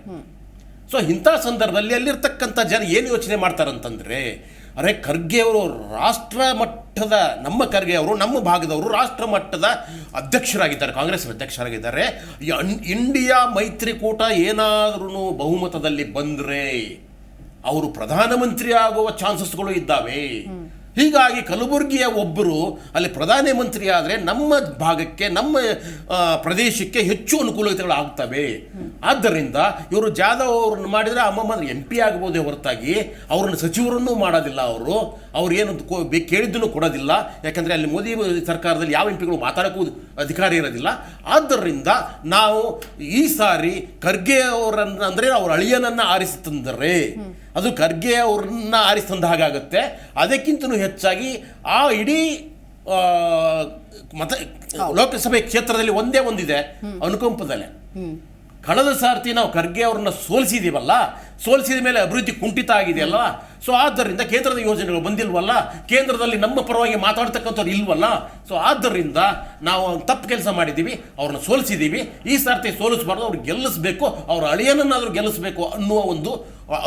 ಸೊ ಇಂಥ ಸಂದರ್ಭದಲ್ಲಿ ಅಲ್ಲಿರ್ತಕ್ಕಂಥ ಜನ ಏನು ಯೋಚನೆ ಮಾಡ್ತಾರಂತಂದ್ರೆ, ಅರೆ ಖರ್ಗೆ ಅವರು ರಾಷ್ಟ್ರ ಮಟ್ಟದ, ನಮ್ಮ ಖರ್ಗೆ ಅವರು ನಮ್ಮ ಭಾಗದವರು ರಾಷ್ಟ್ರ ಮಟ್ಟದ ಅಧ್ಯಕ್ಷರಾಗಿದ್ದಾರೆ, ಕಾಂಗ್ರೆಸ್ ಅಧ್ಯಕ್ಷರಾಗಿದ್ದಾರೆ. ಇಂಡಿಯಾ ಮೈತ್ರಿಕೂಟ ಏನಾದ್ರೂ ಬಹುಮತದಲ್ಲಿ ಬಂದರೆ ಅವರು ಪ್ರಧಾನಮಂತ್ರಿ ಆಗುವ ಚಾನ್ಸಸ್ಗಳು ಇದ್ದಾವೆ. ಹೀಗಾಗಿ ಕಲಬುರಗಿಯ ಒಬ್ಬರು ಅಲ್ಲಿ ಪ್ರಧಾನಮಂತ್ರಿ ಆದರೆ ನಮ್ಮ ಭಾಗಕ್ಕೆ, ನಮ್ಮ ಪ್ರದೇಶಕ್ಕೆ ಹೆಚ್ಚು ಅನುಕೂಲತೆಗಳು ಆಗ್ತವೆ. ಆದ್ದರಿಂದ ಇವರು ಜಾಧವ್ ಅವ್ರನ್ನ ಮಾಡಿದರೆ ಅಮ್ಮಮ್ಮ MP ಆಗ್ಬೋದೇ ಹೊರತಾಗಿ ಅವ್ರನ್ನ ಸಚಿವರನ್ನೂ ಮಾಡೋದಿಲ್ಲ. ಅವ್ರು ಏನು ಕೇಳಿದ್ದನ್ನು ಕೊಡೋದಿಲ್ಲ. ಯಾಕಂದರೆ ಅಲ್ಲಿ ಮೋದಿ ಸರ್ಕಾರದಲ್ಲಿ ಯಾವ MP ಗಳು ಮಾತಾಡೋಕ್ಕೂ ಅಧಿಕಾರ ಇರೋದಿಲ್ಲ. ಆದ್ದರಿಂದ ನಾವು ಈ ಸಾರಿ ಖರ್ಗೆ ಅವರನ್ನ ಅಂದರೆ ಅವ್ರ ಅಳಿಯನನ್ನು ಆರಿಸಿ ತಂದರೆ ಅದು ಖರ್ಗೆ ಅವ್ರನ್ನ ಆರಿಸಿ ತಂದ ಹಾಗಾಗುತ್ತೆ. ಅದಕ್ಕಿಂತಲೂ ಹೆಚ್ಚಾಗಿ ಆ ಇಡೀ ಲೋಕಸಭೆ ಕ್ಷೇತ್ರದಲ್ಲಿ ಒಂದೇ ಒಂದಿದೆ, ಅನುಕಂಪದಲ್ಲೇ. ಕಳೆದ ಸಾರ್ತಿ ನಾವು ಖರ್ಗೆ ಅವ್ರನ್ನ ಸೋಲಿಸಿದೀವಲ್ಲ, ಸೋಲಿಸಿದ ಮೇಲೆ ಅಭಿವೃದ್ಧಿ ಕುಂಠಿತ ಆಗಿದೆಯಲ್ಲ. ಸೊ ಆದ್ದರಿಂದ ಕೇಂದ್ರದ ಯೋಜನೆಗಳು ಬಂದಿಲ್ವಲ್ಲ, ಕೇಂದ್ರದಲ್ಲಿ ನಮ್ಮ ಪರವಾಗಿ ಮಾತಾಡ್ತಕ್ಕಂಥವ್ರು ಇಲ್ವಲ್ಲ. ಸೊ ಆದ್ದರಿಂದ ನಾವು ತಪ್ಪು ಕೆಲಸ ಮಾಡಿದ್ದೀವಿ, ಅವ್ರನ್ನ ಸೋಲಿಸಿದ್ದೀವಿ. ಈ ಸಾರ್ತಿ ಸೋಲಿಸಬಾರ್ದು, ಅವ್ರು ಗೆಲ್ಲಿಸಬೇಕು, ಅವ್ರ ಅಳಿಯನನ್ನಾದರೂ ಗೆಲ್ಲಿಸಬೇಕು ಅನ್ನುವ ಒಂದು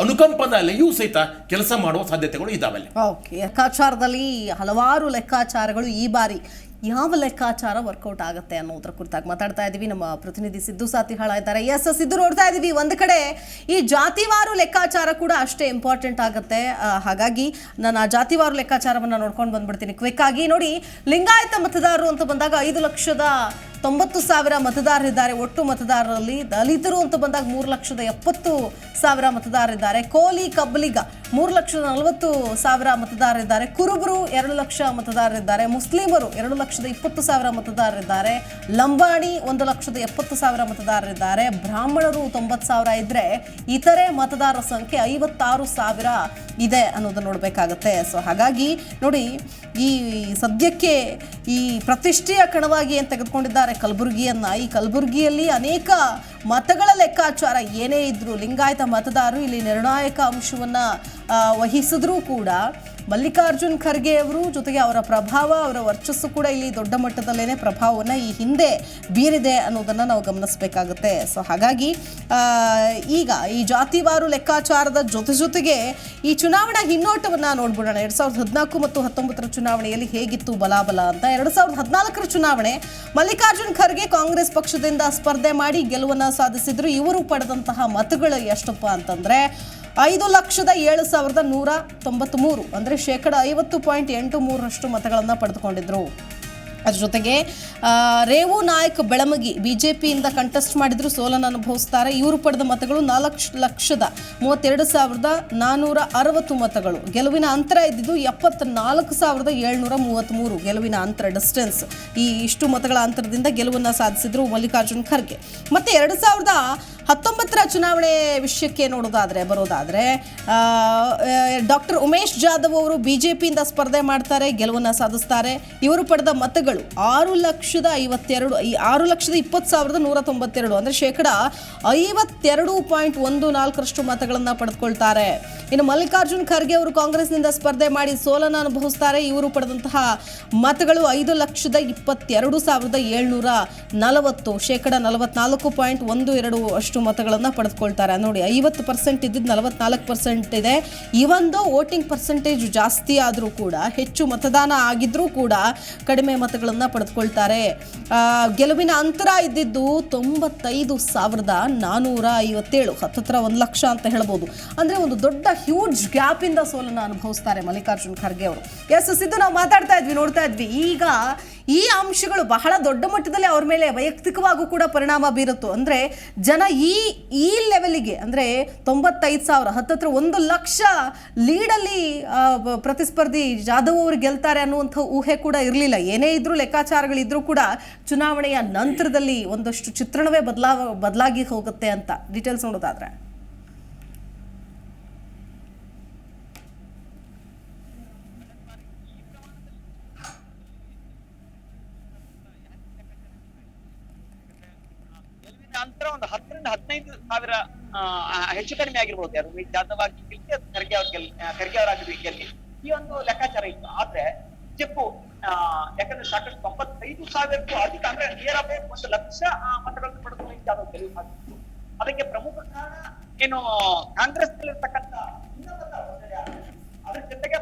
ಅನುಕಂಪದಲ್ಲಿಯೂ ಸಹಿತ ಕೆಲಸ ಮಾಡುವ ಸಾಧ್ಯತೆಗಳು ಇದಾವೆ. ಓಕೆ, ಲೆಕ್ಕಾಚಾರದಲ್ಲಿ ಹಲವಾರು ಲೆಕ್ಕಾಚಾರಗಳು. ಈ ಬಾರಿ ಯಾವ ಲೆಕ್ಕಾಚಾರ ವರ್ಕೌಟ್ ಆಗುತ್ತೆ ಅನ್ನೋದ್ರ ಕುರಿತಾಗಿ ಮಾತಾಡ್ತಾ ಇದ್ದೀವಿ. ನಮ್ಮ ಪ್ರತಿನಿಧಿ ಸಿದ್ದು ಸಾತಿಹಾಳ ಇದ್ದಾರೆ. ಸಿದ್ದು, ನೋಡ್ತಾ ಇದ್ದೀವಿ ಒಂದು ಕಡೆ ಈ ಜಾತಿವಾರು ಲೆಕ್ಕಾಚಾರ ಕೂಡ ಅಷ್ಟೇ ಇಂಪಾರ್ಟೆಂಟ್ ಆಗುತ್ತೆ. ಹಾಗಾಗಿ ನಾನು ಆ ಜಾತಿವಾರು ಲೆಕ್ಕಾಚಾರವನ್ನು ನೋಡ್ಕೊಂಡು ಬಂದ್ಬಿಡ್ತೀನಿ ಕ್ವಿಕ್ ಆಗಿ. ನೋಡಿ, ಲಿಂಗಾಯತ ಮತದಾರರು ಅಂತ ಬಂದಾಗ 5,90,000 ಮತದಾರರಿದ್ದಾರೆ. ಒಟ್ಟು ಮತದಾರರಲ್ಲಿ ದಲಿತರು ಅಂತ ಬಂದಾಗ 3,70,000 ಮತದಾರರಿದ್ದಾರೆ. ಕೋಲಿ ಕಬ್ಬಲಿಗ 3,40,000 ಮತದಾರರಿದ್ದಾರೆ. ಕುರುಬರು 2,00,000 ಮತದಾರರಿದ್ದಾರೆ. ಮುಸ್ಲಿಮರು 2,20,000 ಮತದಾರರಿದ್ದಾರೆ. ಲಂಬಾಣಿ 1,70,000 ಮತದಾರರಿದ್ದಾರೆ. ಬ್ರಾಹ್ಮಣರು 90,000 ಇದ್ರೆ ಇತರೆ ಮತದಾರರ ಸಂಖ್ಯೆ 56,000 ಇದೆ ಅನ್ನೋದನ್ನ ನೋಡಬೇಕಾಗತ್ತೆ. ಸೊ ಹಾಗಾಗಿ ನೋಡಿ, ಈ ಸದ್ಯಕ್ಕೆ ಈ ಪ್ರತಿಷ್ಠೆಯ ಕಣವಾಗಿ ಏನು ತೆಗೆದುಕೊಂಡಿದ್ದಾರೆ ಕಲಬುರಗಿಯನ್ನ. ಈ ಕಲಬುರಗಿಯಲ್ಲಿ ಅನೇಕ ಮತಗಳ ಲೆಕ್ಕಾಚಾರ ಏನೇ ಇದ್ರು ಲಿಂಗಾಯತ ಮತದಾರರು ಇಲ್ಲಿ ನಿರ್ಣಾಯಕ ಅಂಶವನ್ನ ವಹಿಸಿದ್ರೂ ಕೂಡ ಮಲ್ಲಿಕಾರ್ಜುನ್ ಖರ್ಗೆ ಅವರು ಜೊತೆಗೆ ಅವರ ಪ್ರಭಾವ, ಅವರ ವರ್ಚಸ್ಸು ಕೂಡ ಇಲ್ಲಿ ದೊಡ್ಡ ಮಟ್ಟದಲ್ಲೇನೆ ಪ್ರಭಾವವನ್ನು ಈ ಹಿಂದೆ ಬೀರಿದೆ ಅನ್ನೋದನ್ನು ನಾವು ಗಮನಿಸಬೇಕಾಗುತ್ತೆ. ಸೊ ಹಾಗಾಗಿ ಈಗ ಈ ಜಾತಿವಾರು ಲೆಕ್ಕಾಚಾರದ ಜೊತೆಗೆ ಈ ಚುನಾವಣಾ ಹಿನ್ನೋಟವನ್ನು ನೋಡ್ಬಿಡೋಣ. 2014 ಮತ್ತು 19 ಚುನಾವಣೆಯಲ್ಲಿ ಹೇಗಿತ್ತು ಬಲಾಬಲ ಅಂತ. 2014 ಚುನಾವಣೆ ಮಲ್ಲಿಕಾರ್ಜುನ್ ಖರ್ಗೆ ಕಾಂಗ್ರೆಸ್ ಪಕ್ಷದಿಂದ ಸ್ಪರ್ಧೆ ಮಾಡಿ ಗೆಲುವನ್ನು ಸಾಧಿಸಿದ್ರು. ಇವರು ಪಡೆದಂತಹ ಮತಗಳು ಎಷ್ಟಪ್ಪ ಅಂತಂದ್ರೆ 5,07,193 ಅಂದರೆ 50.83% ಮತಗಳನ್ನು ಪಡೆದುಕೊಂಡಿದ್ರು. ಅದ್ರ ಜೊತೆಗೆ ರೇವು ನಾಯಕ್ ಬೆಳಮಗಿ ಬಿಜೆಪಿಯಿಂದ ಕಂಟೆಸ್ಟ್ ಮಾಡಿದ್ರು, ಸೋಲನ್ನು ಅನುಭವಿಸ್ತಾರೆ. ಇವರು ಪಡೆದ ಮತಗಳು 4,32,460 ಮತಗಳು. ಗೆಲುವಿನ ಅಂತರ ಇದ್ದಿದ್ದು 74,733 ಗೆಲುವಿನ ಅಂತರ, ಡಿಸ್ಟೆನ್ಸ್. ಈ ಇಷ್ಟು ಮತಗಳ ಅಂತರದಿಂದ ಗೆಲುವನ್ನು ಸಾಧಿಸಿದ್ರು ಮಲ್ಲಿಕಾರ್ಜುನ್ ಖರ್ಗೆ. ಮತ್ತೆ 2019 ಚುನಾವಣೆ ವಿಷಯಕ್ಕೆ ಬರೋದಾದ್ರೆ ಡಾಕ್ಟರ್ ಉಮೇಶ್ ಜಾಧವ್ ಅವರು ಬಿಜೆಪಿಯಿಂದ ಸ್ಪರ್ಧೆ ಮಾಡ್ತಾರೆ, ಗೆಲುವನ್ನು ಸಾಧಿಸ್ತಾರೆ. ಇವರು ಪಡೆದ ಮತಗಳು 6,20,192 ಅಂದರೆ 52.14% ಮತಗಳನ್ನು ಪಡೆದುಕೊಳ್ತಾರೆ. ಇನ್ನು ಮಲ್ಲಿಕಾರ್ಜುನ್ ಖರ್ಗೆ ಅವರು ಕಾಂಗ್ರೆಸ್ನಿಂದ ಸ್ಪರ್ಧೆ ಮಾಡಿ ಸೋಲನ್ನು ಅನುಭವಿಸ್ತಾರೆ. ಇವರು ಪಡೆದಂತಹ ಮತಗಳು 5,72,740, 44.12% ಮತಗಳನ್ನು ಪಡೆದುಕೊಳ್ತಾರೆ. ನೋಡಿ, 50% ಇದ್ದಿದ್ದು 44% ಇದೆ. ಈ ಒಂದು ವೋಟಿಂಗ್ ಪರ್ಸೆಂಟೇಜ್ ಜಾಸ್ತಿ ಆದರೂ ಕೂಡ, ಹೆಚ್ಚು ಮತದಾನ ಆಗಿದ್ರೂ ಕೂಡ ಕಡಿಮೆ ಮತಗಳನ್ನು ಪಡೆದುಕೊಳ್ತಾರೆ. ಗೆಲುವಿನ ಅಂತರ ಇದ್ದಿದ್ದು 95,457, ಹತ್ತತ್ರ 1,00,000 ಅಂತ ಹೇಳ್ಬೋದು. ಅಂದರೆ ಒಂದು ದೊಡ್ಡ ಹ್ಯೂಜ್ ಗ್ಯಾಪ್ ಇಂದ ಸೋಲನ್ನು ಅನುಭವಿಸ್ತಾರೆ ಮಲ್ಲಿಕಾರ್ಜುನ್ ಖರ್ಗೆ ಅವರು. ಸಿದ್ದು, ನಾವು ನೋಡ್ತಾ ಇದ್ವಿ ಈಗ ಈ ಅಂಶಗಳು ಬಹಳ ದೊಡ್ಡ ಮಟ್ಟದಲ್ಲಿ ಅವ್ರ ಮೇಲೆ ವೈಯಕ್ತಿಕವಾಗೂ ಕೂಡ ಪರಿಣಾಮ ಬೀರುತ್ತು. ಅಂದರೆ ಜನ ಈ ಲೆವೆಲಿಗೆ, ಅಂದರೆ 95,000, ಹತ್ತತ್ರ 1,00,000 ಲೀಡಲ್ಲಿ ಪ್ರತಿಸ್ಪರ್ಧಿ ಜಾಧವ್ ಅವರು ಗೆಲ್ತಾರೆ ಅನ್ನುವಂಥ ಊಹೆ ಕೂಡ ಇರಲಿಲ್ಲ. ಏನೇ ಇದ್ರೂ, ಲೆಕ್ಕಾಚಾರಗಳಿದ್ರೂ ಕೂಡ ಚುನಾವಣೆಯ ನಂತರದಲ್ಲಿ ಒಂದಷ್ಟು ಚಿತ್ರಣವೇ ಬದಲಾಗಿ ಹೋಗುತ್ತೆ ಅಂತ. ಡೀಟೇಲ್ಸ್ ನೋಡೋದಾದ್ರೆ ಅಂತರ ಒಂದು 10,000-15,000 ಹೆಚ್ಚು ಕಡಿಮೆ ಆಗಿರ್ಬೋದು. ಯಾರು ಉಮೇಶ್ ಜಾಧವ್ ಆಗಿ ಗೆಲ್ಲಿ, ಖರ್ಗೆ ಅವರಾಗಿ ಗೆಲ್ಲಿ, ಈ ಒಂದು ಲೆಕ್ಕಾಚಾರ ಇತ್ತು. ಆದ್ರೆ ಬಿಜೆಪಿ ಯಾಕಂದ್ರೆ ಸಾಕಷ್ಟು 95,000ಕ್ಕೂ ಅಧಿಕ, ಅಂದ್ರೆ ನಿಯರ್ ಅಬೌಟ್ 1,00,000 ಮತಗಳನ್ನು ಪಡೆದು ಉಮೇಶ್ ಜಾಧವ್ ಗೆಲುವು ಸಾಧಿಸಿತ್ತು. ಅದಕ್ಕೆ ಪ್ರಮುಖ ಕಾರಣ ಏನು, ಕಾಂಗ್ರೆಸ್ ನಲ್ಲಿರ್ತಕ್ಕಂಥ ಅದ್ರ ಜೊತೆಗೆ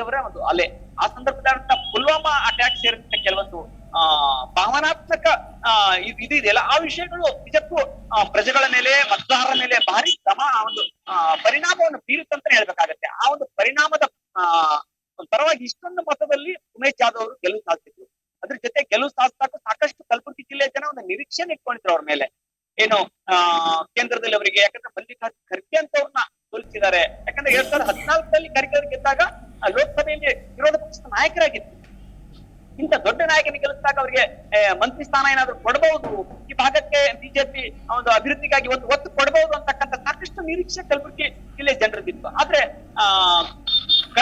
ಅವರ ಒಂದು ಅಲೆ, ಆ ಸಂದರ್ಭದ ಪುಲ್ವಾಮಾ ಅಟ್ಯಾಕ್ ಸೇರಿದಂತೆ ಕೆಲವೊಂದು ಭಾವನಾತ್ಮಕ ಇದು ಇದೆಯಲ್ಲ, ಆ ವಿಷಯಗಳು ನಿಜಕ್ಕೂ ಪ್ರಜೆಗಳ ಮೇಲೆ, ಮತದಾರರ ಮೇಲೆ ಭಾರಿ ಒಂದು ಪರಿಣಾಮವನ್ನು ಬೀರುತ್ತಂತಾನೆ ಹೇಳ್ಬೇಕಾಗತ್ತೆ. ಆ ಒಂದು ಪರಿಣಾಮದ ಪರವಾಗಿ ಇಷ್ಟೊಂದು ಮತದಲ್ಲಿ ಉಮೇಶ್ ಜಾಧವ್ ಅವರು ಗೆಲುವು ಸಾಧಿಸಿದ್ರು. ಅದ್ರ ಜೊತೆ ಗೆಲುವು ಸಾಧಿಸಿದಾಗ ಸಾಕಷ್ಟು ಕಲಬುರಗಿ ಜಿಲ್ಲೆಯ ಜನ ಒಂದು ನಿರೀಕ್ಷೆನ ಇಟ್ಕೊಂಡಿದ್ರು ಅವ್ರ ಮೇಲೆ. ಏನು ಕೇಂದ್ರದಲ್ಲಿ ಅವರಿಗೆ, ಯಾಕಂದ್ರೆ ಮಲ್ಲಿಕಾರ್ಜುನ್ ಖರ್ಗೆ ಅಂತ ಅವ್ರನ್ನ ಸೋಲಿಸಿದ್ದಾರೆ. ಯಾಕಂದ್ರೆ 2014 ಖರ್ಗೆ ಅವರು ಗೆದ್ದಾಗ ಲೋಕಸಭೆಯಲ್ಲಿ ವಿರೋಧ ಪಕ್ಷದ ನಾಯಕರಾಗಿತ್ತು. ಇಂಥ ದೊಡ್ಡ ನಾಯಕನ ಗೆಲ್ಲಿಸಿದಾಗ ಅವರಿಗೆ ಮಂತ್ರಿ ಸ್ಥಾನ ಏನಾದ್ರು ಕೊಡಬಹುದು, ಈ ಭಾಗಕ್ಕೆ ಬಿಜೆಪಿ ಒಂದು ಅಭಿವೃದ್ಧಿಗಾಗಿ ಒಂದು ಒತ್ತು ಕೊಡಬಹುದು ಅಂತಕ್ಕಂಥ ಸಾಕಷ್ಟು ನಿರೀಕ್ಷೆ ಕಲಬುರಗಿ ಜಿಲ್ಲೆ ಜನರದಿತ್ತು. ಆದ್ರೆ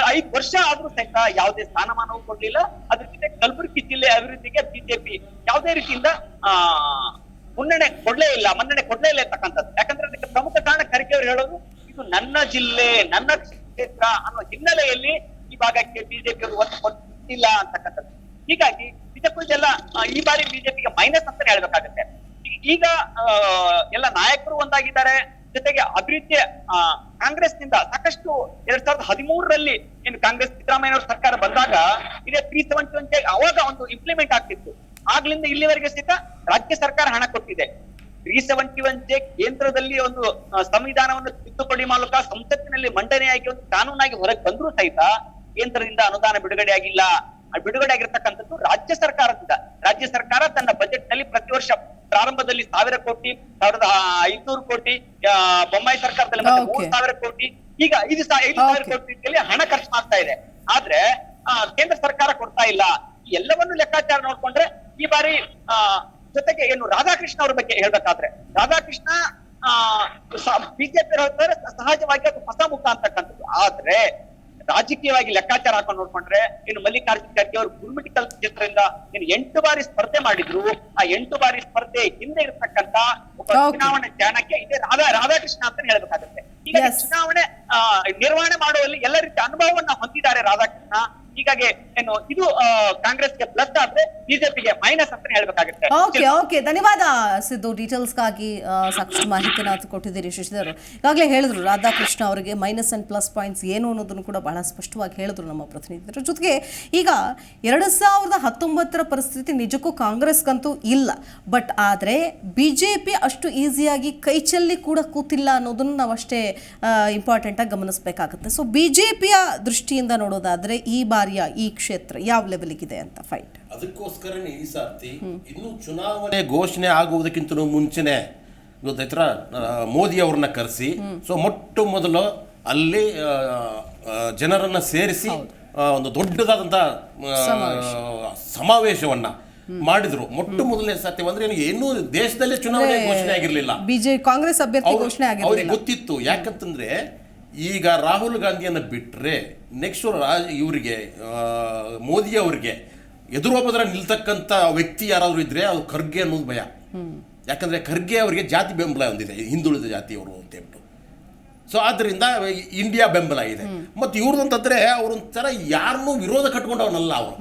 5 ವರ್ಷ ಆದ್ರೂ ಸಹಿತ ಯಾವುದೇ ಸ್ಥಾನಮಾನವೂ ಕೊಡ್ಲಿಲ್ಲ. ಅದ್ರ ಜೊತೆ ಕಲಬುರಗಿ ಜಿಲ್ಲೆ ಅಭಿವೃದ್ಧಿಗೆ ಬಿಜೆಪಿ ಯಾವುದೇ ರೀತಿಯಿಂದ ಮನ್ನಣೆ ಕೊಡ್ಲೇ ಇಲ್ಲ ಇರ್ತಕ್ಕಂಥದ್ದು. ಯಾಕಂದ್ರೆ ಅದಕ್ಕೆ ಪ್ರಮುಖ ಕಾರಣ ಖರ್ಗೆ ಅವರು ಹೇಳೋದು, ಇದು ನನ್ನ ಜಿಲ್ಲೆ, ನನ್ನ ಕ್ಷೇತ್ರ ಅನ್ನೋ ಹಿನ್ನೆಲೆಯಲ್ಲಿ ಈ ಭಾಗಕ್ಕೆ ಬಿಜೆಪಿ ಅವರು ಒತ್ತು ಕೊಟ್ಟಿಲ್ಲ ಅಂತಕ್ಕಂಥದ್ದು. ಹೀಗಾಗಿ ಬಿಜೆಪಿಗೆಲ್ಲ ಈ ಬಾರಿ ಬಿಜೆಪಿಗೆ ಮೈನಸ್ ಅಂತಾನೆ ಹೇಳ್ಬೇಕಾಗತ್ತೆ. ಈಗ ಎಲ್ಲ ನಾಯಕರು ಒಂದಾಗಿದ್ದಾರೆ. ಜೊತೆಗೆ ಅಭಿವೃದ್ಧಿ ಕಾಂಗ್ರೆಸ್ನಿಂದ ಸಾಕಷ್ಟು 2013ರಲ್ಲಿ ಏನು ಕಾಂಗ್ರೆಸ್ ಸಿದ್ದರಾಮಯ್ಯ ಅವರ ಸರ್ಕಾರ ಬಂದಾಗ ಇದೇ 371 ಅವಾಗ ಒಂದು ಇಂಪ್ಲಿಮೆಂಟ್ ಆಗ್ತಿತ್ತು. ಆಗ್ಲಿಂದ ಇಲ್ಲಿವರೆಗೆ ಸಹಿತ ರಾಜ್ಯ ಸರ್ಕಾರ ಹಣ ಕೊಟ್ಟಿದೆ. 371 ಕೇಂದ್ರದಲ್ಲಿ ಒಂದು ಸಂವಿಧಾನವನ್ನು ತಿದ್ದುಪಡಿ ಮೂಲಕ ಸಂಸತ್ತಿನಲ್ಲಿ ಮಂಡನೆಯಾಗಿ ಒಂದು ಕಾನೂನಾಗಿ ಹೊರಗೆ ಬಂದ್ರೂ ಸಹಿತ ಕೇಂದ್ರದಿಂದ ಅನುದಾನ ಬಿಡುಗಡೆ ಆಗಿಲ್ಲ. ಬಿಡುಗಡೆ ಆಗಿರ್ತಕ್ಕಂಥದ್ದು ರಾಜ್ಯ ಸರ್ಕಾರದಿಂದ. ರಾಜ್ಯ ಸರ್ಕಾರ ತನ್ನ ಬಜೆಟ್ ನಲ್ಲಿ ಪ್ರತಿ ವರ್ಷ ಪ್ರಾರಂಭದಲ್ಲಿ 1,000 ಕೋಟಿ, 1,500 ಕೋಟಿ, ಬೊಮ್ಮಾಯಿ ಸರ್ಕಾರದಲ್ಲಿ 3,000 ಕೋಟಿ, ಈಗ 5,000 ಕೋಟಿ ರೀತಿಯಲ್ಲಿ ಹಣ ಖರ್ಚು ಮಾಡ್ತಾ ಇದೆ. ಆದ್ರೆ ಕೇಂದ್ರ ಸರ್ಕಾರ ಕೊಡ್ತಾ ಇಲ್ಲ. ಈ ಎಲ್ಲವನ್ನು ಲೆಕ್ಕಾಚಾರ ನೋಡ್ಕೊಂಡ್ರೆ ಈ ಬಾರಿ ಜೊತೆಗೆ ಏನು ರಾಧಾಕೃಷ್ಣ ಅವ್ರ ಬಗ್ಗೆ ಹೇಳ್ಬೇಕಾದ್ರೆ, ರಾಧಾಕೃಷ್ಣ ಬಿಜೆಪಿ ಹೇಳ್ತಾರೆ ಸಹಜವಾಗಿ ಅದು ಹೊಸ ಮುಖ ಅಂತಕ್ಕಂಥದ್ದು. ಆದ್ರೆ ರಾಜಕೀಯವಾಗಿ ಲೆಕ್ಕಾಚಾರ ಹಾಕೊಂಡು ನೋಡ್ಕೊಂಡ್ರೆ ಇನ್ನು ಮಲ್ಲಿಕಾರ್ಜುನ್ ಖರ್ಗೆ ಅವರು ಗುರುಮಿಟಿಕಲ್ ಕ್ಷೇತ್ರದಿಂದ ಇನ್ನು 8 ಬಾರಿ ಸ್ಪರ್ಧೆ ಮಾಡಿದ್ರು. ಆ 8 ಬಾರಿ ಸ್ಪರ್ಧೆ ಹಿಂದೆ ಇರತಕ್ಕಂತ ಒಬ್ಬ ಚುನಾವಣೆ ಚಾಣಕ್ಯ ಇದೆ ರಾಧಾಕೃಷ್ಣ ಅಂತ ಹೇಳ್ಬೇಕಾಗುತ್ತೆ. ಈಗ ಚುನಾವಣೆ ನಿರ್ವಹಣೆ ಮಾಡುವಲ್ಲಿ ಎಲ್ಲ ರೀತಿಯ ಅನುಭವವನ್ನ ಹೊಂದಿದ್ದಾರೆ ರಾಧಾಕೃಷ್ಣ. ಹೀಗಾಗಿ ಏನು ಇದು ಕಾಂಗ್ರೆಸ್ಗೆ ಪ್ಲಸ್ ಆದ್ರೆ ಬಿಜೆಪಿಗೆ ಮೈನಸ್ ಅಂತ ಹೇಳ್ಬೇಕಾಗುತ್ತೆ. ಓಕೆ ಧನ್ಯವಾದ ಸಿದ್ದು. ಡೀಟೇಲ್ಸ್ಗಾಗಿ ಸಾಕಷ್ಟು ಮಾಹಿತಿನ ಕೊಟ್ಟಿದ್ದೀರಿ ಶಶಿಧರ್. ಈಗಾಗಲೇ ಹೇಳಿದ್ರು ರಾಧಾಕೃಷ್ಣ ಅವರಿಗೆ ಮೈನಸ್ ಅಂಡ್ ಪ್ಲಸ್ ಪಾಯಿಂಟ್ಸ್ ಏನು ಅನ್ನೋದನ್ನು ಕೂಡ ಬಹಳ ಸ್ಪಷ್ಟವಾಗಿ ಹೇಳಿದ್ರು ನಮ್ಮ ಪ್ರತಿನಿಧಿಗಳು. ಜೊತೆಗೆ ಈಗ 2019 ಪರಿಸ್ಥಿತಿ ನಿಜಕ್ಕೂ ಕಾಂಗ್ರೆಸ್ಗಂತೂ ಇಲ್ಲ, ಬಟ್ ಆದರೆ ಬಿಜೆಪಿ ಅಷ್ಟು ಈಸಿಯಾಗಿ ಕೈಚಲ್ಲಿ ಕೂಡ ಕೂತಿಲ್ಲ ಅನ್ನೋದನ್ನು ನಾವು ಅಷ್ಟೇ ಇಂಪಾರ್ಟೆಂಟ್ ಆಗಿ ಗಮನಿಸಬೇಕಾಗುತ್ತೆ. ಸೊ ಬಿಜೆಪಿಯ ದೃಷ್ಟಿಯಿಂದ ನೋಡೋದಾದ್ರೆ ಈ ಬಾರಿಯ ಈ ಕ್ಷೇತ್ರ ಯಾವ ಲೆವೆಲ್ಗಿದೆ ಅಂತ ಫೈಟ್. ಅದಕ್ಕೋಸ್ಕರನೇ ಈ ಸರ್ತಿ ಇನ್ನು ಚುನಾವಣೆ ಘೋಷಣೆ ಆಗುವುದಕ್ಕಿಂತ ಮುಂಚೆನೆ ಗೊತ್ತಾಯ್ತರ ಮೋದಿ ಅವ್ರನ್ನ ಕರೆಸಿ ಸೊ ಮೊಟ್ಟ ಮೊದಲು ಅಲ್ಲಿ ಜನರನ್ನ ಸೇರಿಸಿ ಒಂದು ದೊಡ್ಡದಾದಂತ ಸಮಾವೇಶವನ್ನ ಮಾಡಿದ್ರು. ಮೊಟ್ಟ ಮೊದಲನೇ ಸತ್ಯ ಅಂದ್ರೆ ಏನು ದೇಶದಲ್ಲೇ ಚುನಾವಣೆ ಘೋಷಣೆ ಆಗಿರ್ಲಿಲ್ಲ, ಬಿಜೆಪಿ ಕಾಂಗ್ರೆಸ್ ಅಭ್ಯರ್ಥಿ ಘೋಷಣೆ ಆಗಿರಲಿಲ್ಲ. ಅವ್ರಿಗೆ ಗೊತ್ತಿತ್ತು. ಯಾಕಂತಂದ್ರೆ ಈಗ ರಾಹುಲ್ ಗಾಂಧಿಯನ್ನ ಬಿಟ್ರೆ ನೆಕ್ಸ್ಟ್ ಇವರಿಗೆ ಮೋದಿ ಅವರಿಗೆ ಎದುರೋಬದ್ರ ನಿಲ್ತಕ್ಕಂತ ವ್ಯಕ್ತಿ ಯಾರಾದ್ರೂ ಇದ್ರೆ ಅದು ಖರ್ಗೆ ಅನ್ನೋದು ಭಯ. ಯಾಕಂದ್ರೆ ಖರ್ಗೆ ಅವರಿಗೆ ಜಾತಿ ಬೆಂಬಲ ಹೊಂದಿದೆ, ಹಿಂದುಳಿದ ಜಾತಿಯವರು ಅಂತ ಹೇಳ್ಬಿಟ್ಟು. ಸೊ ಆದ್ರಿಂದ ಇಂಡಿಯಾ ಬೆಂಬಲ ಇದೆ. ಮತ್ತೆ ಇವ್ರದಂತಂದ್ರೆ ಅವ್ರೊಂಥರ ಯಾರನ್ನೂ ವಿರೋಧ ಕಟ್ಕೊಂಡವನಲ್ಲ, ಅವರು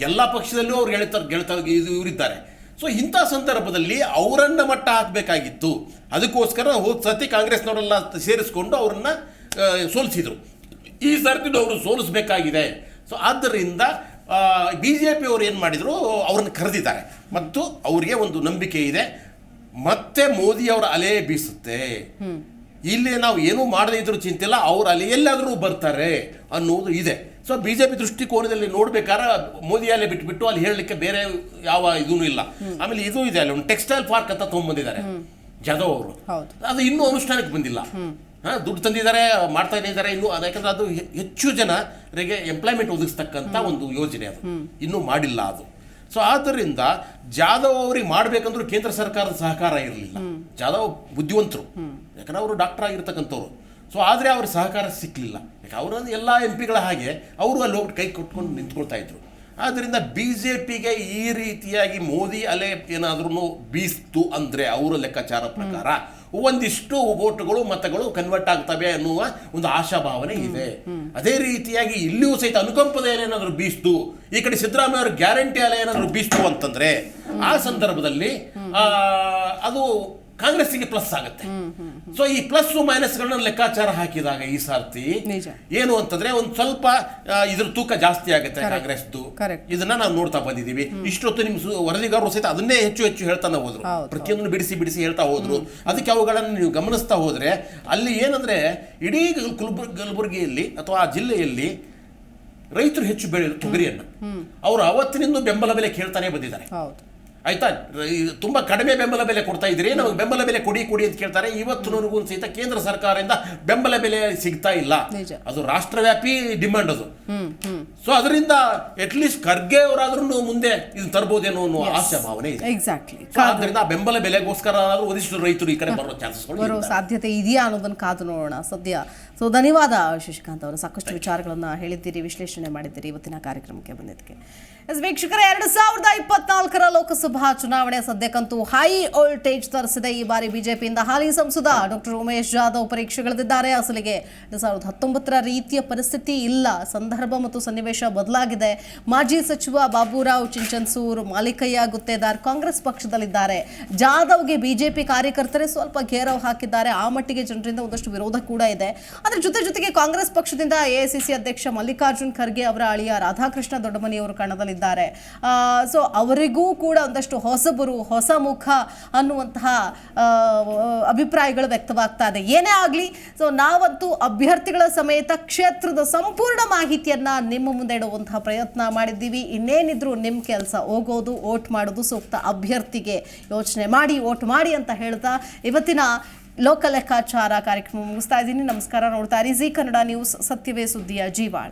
ಎಲ್ಲಾ ಪಕ್ಷದಲ್ಲೂ ಅವ್ರು ಗೆಳ್ತಾ ಇವರಿದ್ದಾರೆ. ಸೊ ಇಂಥ ಸಂದರ್ಭದಲ್ಲಿ ಅವರನ್ನ ಮಟ್ಟ ಹಾಕಬೇಕಾಗಿತ್ತು. ಅದಕ್ಕೋಸ್ಕರ ಹೋದ ಸತಿ ಕಾಂಗ್ರೆಸ್ನವರೆಲ್ಲ ಸೇರಿಸ್ಕೊಂಡು ಅವರನ್ನ ಸೋಲಿಸಿದ್ರು. ಈ ಸರ್ತಿ ಅವರು ಸೋಲಿಸಬೇಕಾಗಿದೆ. ಸೊ ಆದ್ದರಿಂದ ಬಿಜೆಪಿ ಅವರು ಏನು ಮಾಡಿದ್ರು, ಅವ್ರನ್ನ ಕರೆದಿದ್ದಾರೆ ಮತ್ತು ಅವರಿಗೆ ಒಂದು ನಂಬಿಕೆ ಇದೆ, ಮತ್ತೆ ಮೋದಿ ಅವರ ಅಲೆ ಬೀಸುತ್ತೆ. ಇಲ್ಲಿ ನಾವು ಏನೂ ಮಾಡದೇ ಇದ್ರೂ ಚಿಂತೆ ಇಲ್ಲ, ಅವ್ರ ಅಲೆಯಲ್ಲಾದರೂ ಬರ್ತಾರೆ ಅನ್ನೋದು ಇದೆ. ಸೊ ಬಿಜೆಪಿ ದೃಷ್ಟಿಕೋನದಲ್ಲಿ ನೋಡ್ಬೇಕಾದ್ರೆ ಮೋದಿ ಅಲೆ ಬಿಟ್ಬಿಟ್ಟು ಅಲ್ಲಿ ಹೇಳಲಿಕ್ಕೆ ಬೇರೆ ಯಾವ ಇದೂ ಇಲ್ಲ. ಆಮೇಲೆ ಇದು ಇದೆ, ಅಲ್ಲಿ ಒಂದು ಟೆಕ್ಸ್ಟೈಲ್ ಪಾರ್ಕ್ ಅಂತ ತೊಗೊಂಡ್ಬಂದಿದ್ದಾರೆ ಜಾಧವ್ ಅವರು. ಅದು ಇನ್ನೂ ಅನುಷ್ಠಾನಕ್ಕೆ ಬಂದಿಲ್ಲ. ದುಡ್ಡು ತಂದಿದ್ದಾರೆ, ಮಾಡ್ತಾ ಇದ್ದಾರೆ ಇನ್ನು. ಯಾಕಂದ್ರೆ ಅದು ಹೆಚ್ಚು ಜನರಿಗೆ ಎಂಪ್ಲಾಯ್ಮೆಂಟ್ ಒದಗಿಸ್ತಕ್ಕಂಥ ಒಂದು ಯೋಜನೆ, ಅದು ಇನ್ನೂ ಮಾಡಿಲ್ಲ ಅದು. ಸೊ ಆದ್ದರಿಂದ ಜಾಧವ್ ಅವ್ರಿಗೆ ಮಾಡ್ಬೇಕಂದ್ರೂ ಕೇಂದ್ರ ಸರ್ಕಾರದ ಸಹಕಾರ ಇರಲಿಲ್ಲ. ಜಾಧವ್ ಬುದ್ಧಿವಂತರು, ಯಾಕಂದ್ರೆ ಅವರು ಡಾಕ್ಟರ್ ಆಗಿರ್ತಕ್ಕಂಥವ್ರು. ಸೊ ಆದರೆ ಅವ್ರ ಸಹಕಾರ ಸಿಕ್ಕಲಿಲ್ಲ. ಯಾಕೆ ಅವರನ್ನು ಎಲ್ಲ ಎಂಪಿಗಳ ಹಾಗೆ ಅವರು ಅಲ್ಲಿ ಹೋಗ್ಬಿಟ್ಟು ಕೈ ಕೊಟ್ಕೊಂಡು ನಿಂತ್ಕೊಳ್ತಾ ಇದ್ರು. ಆದ್ದರಿಂದ ಬಿಜೆಪಿಗೆ ಈ ರೀತಿಯಾಗಿ ಮೋದಿ ಅಲೆ ಏನಾದ್ರೂ ಬೀಸ್ತು ಅಂದ್ರೆ ಅವರ ಲೆಕ್ಕಾಚಾರ ಪ್ರಕಾರ ಒಂದಿಷ್ಟು ವೋಟುಗಳು ಮತಗಳು ಕನ್ವರ್ಟ್ ಆಗ್ತವೆ ಅನ್ನುವ ಒಂದು ಆಶಾಭಾವನೆ ಇದೆ. ಅದೇ ರೀತಿಯಾಗಿ ಇಲ್ಲಿಯೂ ಸಹಿತ ಅನುಕಂಪದ ಅಲೆ ಏನಾದರೂ ಬೀಸ್ತು, ಈ ಕಡೆ ಸಿದ್ದರಾಮಯ್ಯ ಅವರ ಗ್ಯಾರಂಟಿ ಅಲೆ ಏನಾದರೂ ಬೀಸ್ತು ಅಂತಂದ್ರೆ ಆ ಸಂದರ್ಭದಲ್ಲಿ ಅದು ಕಾಂಗ್ರೆಸ್ಸಿಗೆ ಪ್ಲಸ್ ಆಗುತ್ತೆ. ಸೊ ಈ ಪ್ಲಸ್ ಮೈನಸ್ಗಳನ್ನ ಲೆಕ್ಕಾಚಾರ ಹಾಕಿದಾಗ ಈ ಸಾರ್ತಿ ಏನು ಅಂತಂದ್ರೆ ಒಂದು ಸ್ವಲ್ಪ ಇದ್ರ ತೂಕ ಜಾಸ್ತಿ ಆಗುತ್ತೆ ಕಾಂಗ್ರೆಸ್ದು. ಇದನ್ನ ನಾವು ನೋಡ್ತಾ ಬಂದಿದ್ದೀವಿ. ಇಷ್ಟೊತ್ತು ನಿಮ್ಮ ವರದಿಗಾರರು ಸಹಿತ ಅದನ್ನೇ ಹೆಚ್ಚು ಹೆಚ್ಚು ಹೇಳ್ತಾನೆ ಹೋದ್ರು, ಪ್ರತಿಯೊಂದನ್ನು ಬಿಡಿಸಿ ಬಿಡಿಸಿ ಹೇಳ್ತಾ ಹೋದ್ರು. ಅದಕ್ಕೆ ಅವುಗಳನ್ನು ನೀವು ಗಮನಿಸ್ತಾ ಹೋದ್ರೆ ಅಲ್ಲಿ ಏನಂದ್ರೆ ಇಡೀ ಕಲಬುರಗಿಯಲ್ಲಿ ಅಥವಾ ಆ ಜಿಲ್ಲೆಯಲ್ಲಿ ರೈತರು ಹೆಚ್ಚು ಬೆಳೆಯೋದು ತೊಗರಿಯನ್ನ. ಅವರು ಅವತ್ತಿನಿಂದ ಬೆಂಬಲ ಬೆಲೆ ಕೇಳ್ತಾನೆ ಬಂದಿದ್ದಾರೆ. ಆಯ್ತಾ, ತುಂಬಾ ಕಡಿಮೆ ಬೆಂಬಲ ಬೆಲೆ ಕೊಡ್ತಾ ಇದ್ರಿ, ನಮಗೆ ಬೆಂಬಲ ಬೆಲೆ ಕೊಡಿ ಅಂತ ಕೇಳ್ತಾರೆ. ಇವತ್ತಿನವರೆಗೂ ಸಹಿತ ಕೇಂದ್ರ ಸರ್ಕಾರದಿಂದ ಬೆಂಬಲ ಬೆಲೆ ಸಿಗ್ತಾ ಇಲ್ಲ. ಅದು ರಾಷ್ಟ್ರವ್ಯಾಪಿ ಡಿಮಾಂಡ್ ಅದು. ಸೊ ಅದರಿಂದ ಅಟ್ಲೀಸ್ಟ್ ಖರ್ಗೆ ಅವರಾದ್ರೂ ಮುಂದೆ ಇದು ತರಬಹುದೇನೋ ಅನ್ನೋ ಆಶಾ ಭಾವನೆ ಇದೆ. ಆದ್ರಿಂದ ಬೆಂಬಲ ಬೆಲೆಗೋಸ್ಕರ ಒಂದಿಷ್ಟು ರೈತರು ಈ ಕಡೆ ಬರೋ ಚಾನ್ಸಸ್ಗಳು ಸಾಧ್ಯತೆ ಇದೆಯಾ ಅನ್ನೋದನ್ನ ಕಾದು ನೋಡೋಣ ಸದ್ಯ. ಸೊ ಧನ್ಯವಾದ ಶಶಿಕಾಂತ್ ಅವರು, ಸಾಕಷ್ಟು ವಿಚಾರಗಳನ್ನ ಹೇಳಿದ್ದೀರಿ, ವಿಶ್ಲೇಷಣೆ ಮಾಡಿದ್ದೀರಿ ಇವತ್ತಿನ ಕಾರ್ಯಕ್ರಮಕ್ಕೆ ಬಂದಿದ್ದಕ್ಕೆ. ವೀಕ್ಷಕರೇ, 2024 ಲೋಕಸಭಾ ಚುನಾವಣೆ ಸದ್ಯಕ್ಕಂತೂ ಹೈ ವೋಲ್ಟೇಜ್ ತರಿಸಿದೆ. ಈ ಬಾರಿ ಬಿಜೆಪಿಯಿಂದ ಹಾಲಿ ಸಂಸದ ಡಾಕ್ಟರ್ ಉಮೇಶ್ ಜಾಧವ್ ಪರೀಕ್ಷೆಗಳಿದ್ದಾರೆ. ಅಸಲಿಗೆ 2019 ರೀತಿಯ ಪರಿಸ್ಥಿತಿ ಇಲ್ಲ, ಸಂದರ್ಭ ಮತ್ತು ಸನ್ನಿವೇಶ ಬದಲಾಗಿದೆ. ಮಾಜಿ ಸಚಿವ ಬಾಬುರಾವ್ ಚಿಂಚನ್ಸೂರ್, ಮಾಲಿಕಯ್ಯ ಗುತ್ತೇದಾರ್ ಕಾಂಗ್ರೆಸ್ ಪಕ್ಷದಲ್ಲಿದ್ದಾರೆ. ಜಾಧವ್ಗೆ ಬಿಜೆಪಿ ಕಾರ್ಯಕರ್ತರೇ ಸ್ವಲ್ಪ ಘೇರವ್ ಹಾಕಿದ್ದಾರೆ. ಆ ಮಟ್ಟಿಗೆ ಜನರಿಂದ ಒಂದಷ್ಟು ವಿರೋಧ ಕೂಡ ಇದೆ. ಅದರ ಜೊತೆಗೆ ಕಾಂಗ್ರೆಸ್ ಪಕ್ಷದಿಂದ ಎಐಸಿಸಿ ಅಧ್ಯಕ್ಷ ಮಲ್ಲಿಕಾರ್ಜುನ್ ಖರ್ಗೆ ಅವರ ಅಳಿಯ ರಾಧಾಕೃಷ್ಣ ದೊಡ್ಡಮನಿಯವರು ಕಣದಲ್ಲಿದ್ದಾರೆ. ಸೊ ಅವರಿಗೂ ಕೂಡ ಒಂದಷ್ಟು ಹೊಸಬರು, ಹೊಸ ಮುಖ ಅನ್ನುವಂತಹ ಅಭಿಪ್ರಾಯಗಳು ವ್ಯಕ್ತವಾಗ್ತಾ ಇದೆ. ಏನೇ ಆಗಲಿ, ಸೊ ನಾವಂತೂ ಅಭ್ಯರ್ಥಿಗಳ ಸಮೇತ ಕ್ಷೇತ್ರದ ಸಂಪೂರ್ಣ ಮಾಹಿತಿಯನ್ನ ನಿಮ್ಮ ಮುಂದೆ ಇಡುವಂತಹ ಪ್ರಯತ್ನ ಮಾಡಿದ್ದೀವಿ. ಇನ್ನೇನಿದ್ರು ನಿಮ್ಮ ಕೆಲಸ ಹೋಗೋದು, ವೋಟ್ ಮಾಡೋದು, ಸೂಕ್ತ ಅಭ್ಯರ್ಥಿಗೆ ಯೋಚನೆ ಮಾಡಿ ವೋಟ್ ಮಾಡಿ ಅಂತ ಹೇಳ್ತಾ ಇವತ್ತಿನ ಲೋಕ ಲೆಕ್ಕಾಚಾರ ಕಾರ್ಯಕ್ರಮ ಮುಗಿಸ್ತಾ ಇದ್ದೀನಿ. ನಮಸ್ಕಾರ. ನೋಡ್ತಾ ಇರಿ ಜೀ ಕನ್ನಡ ನ್ಯೂಸ್, ಸತ್ಯವೇ ಸುದ್ದಿಯ ಜೀವಾಳ.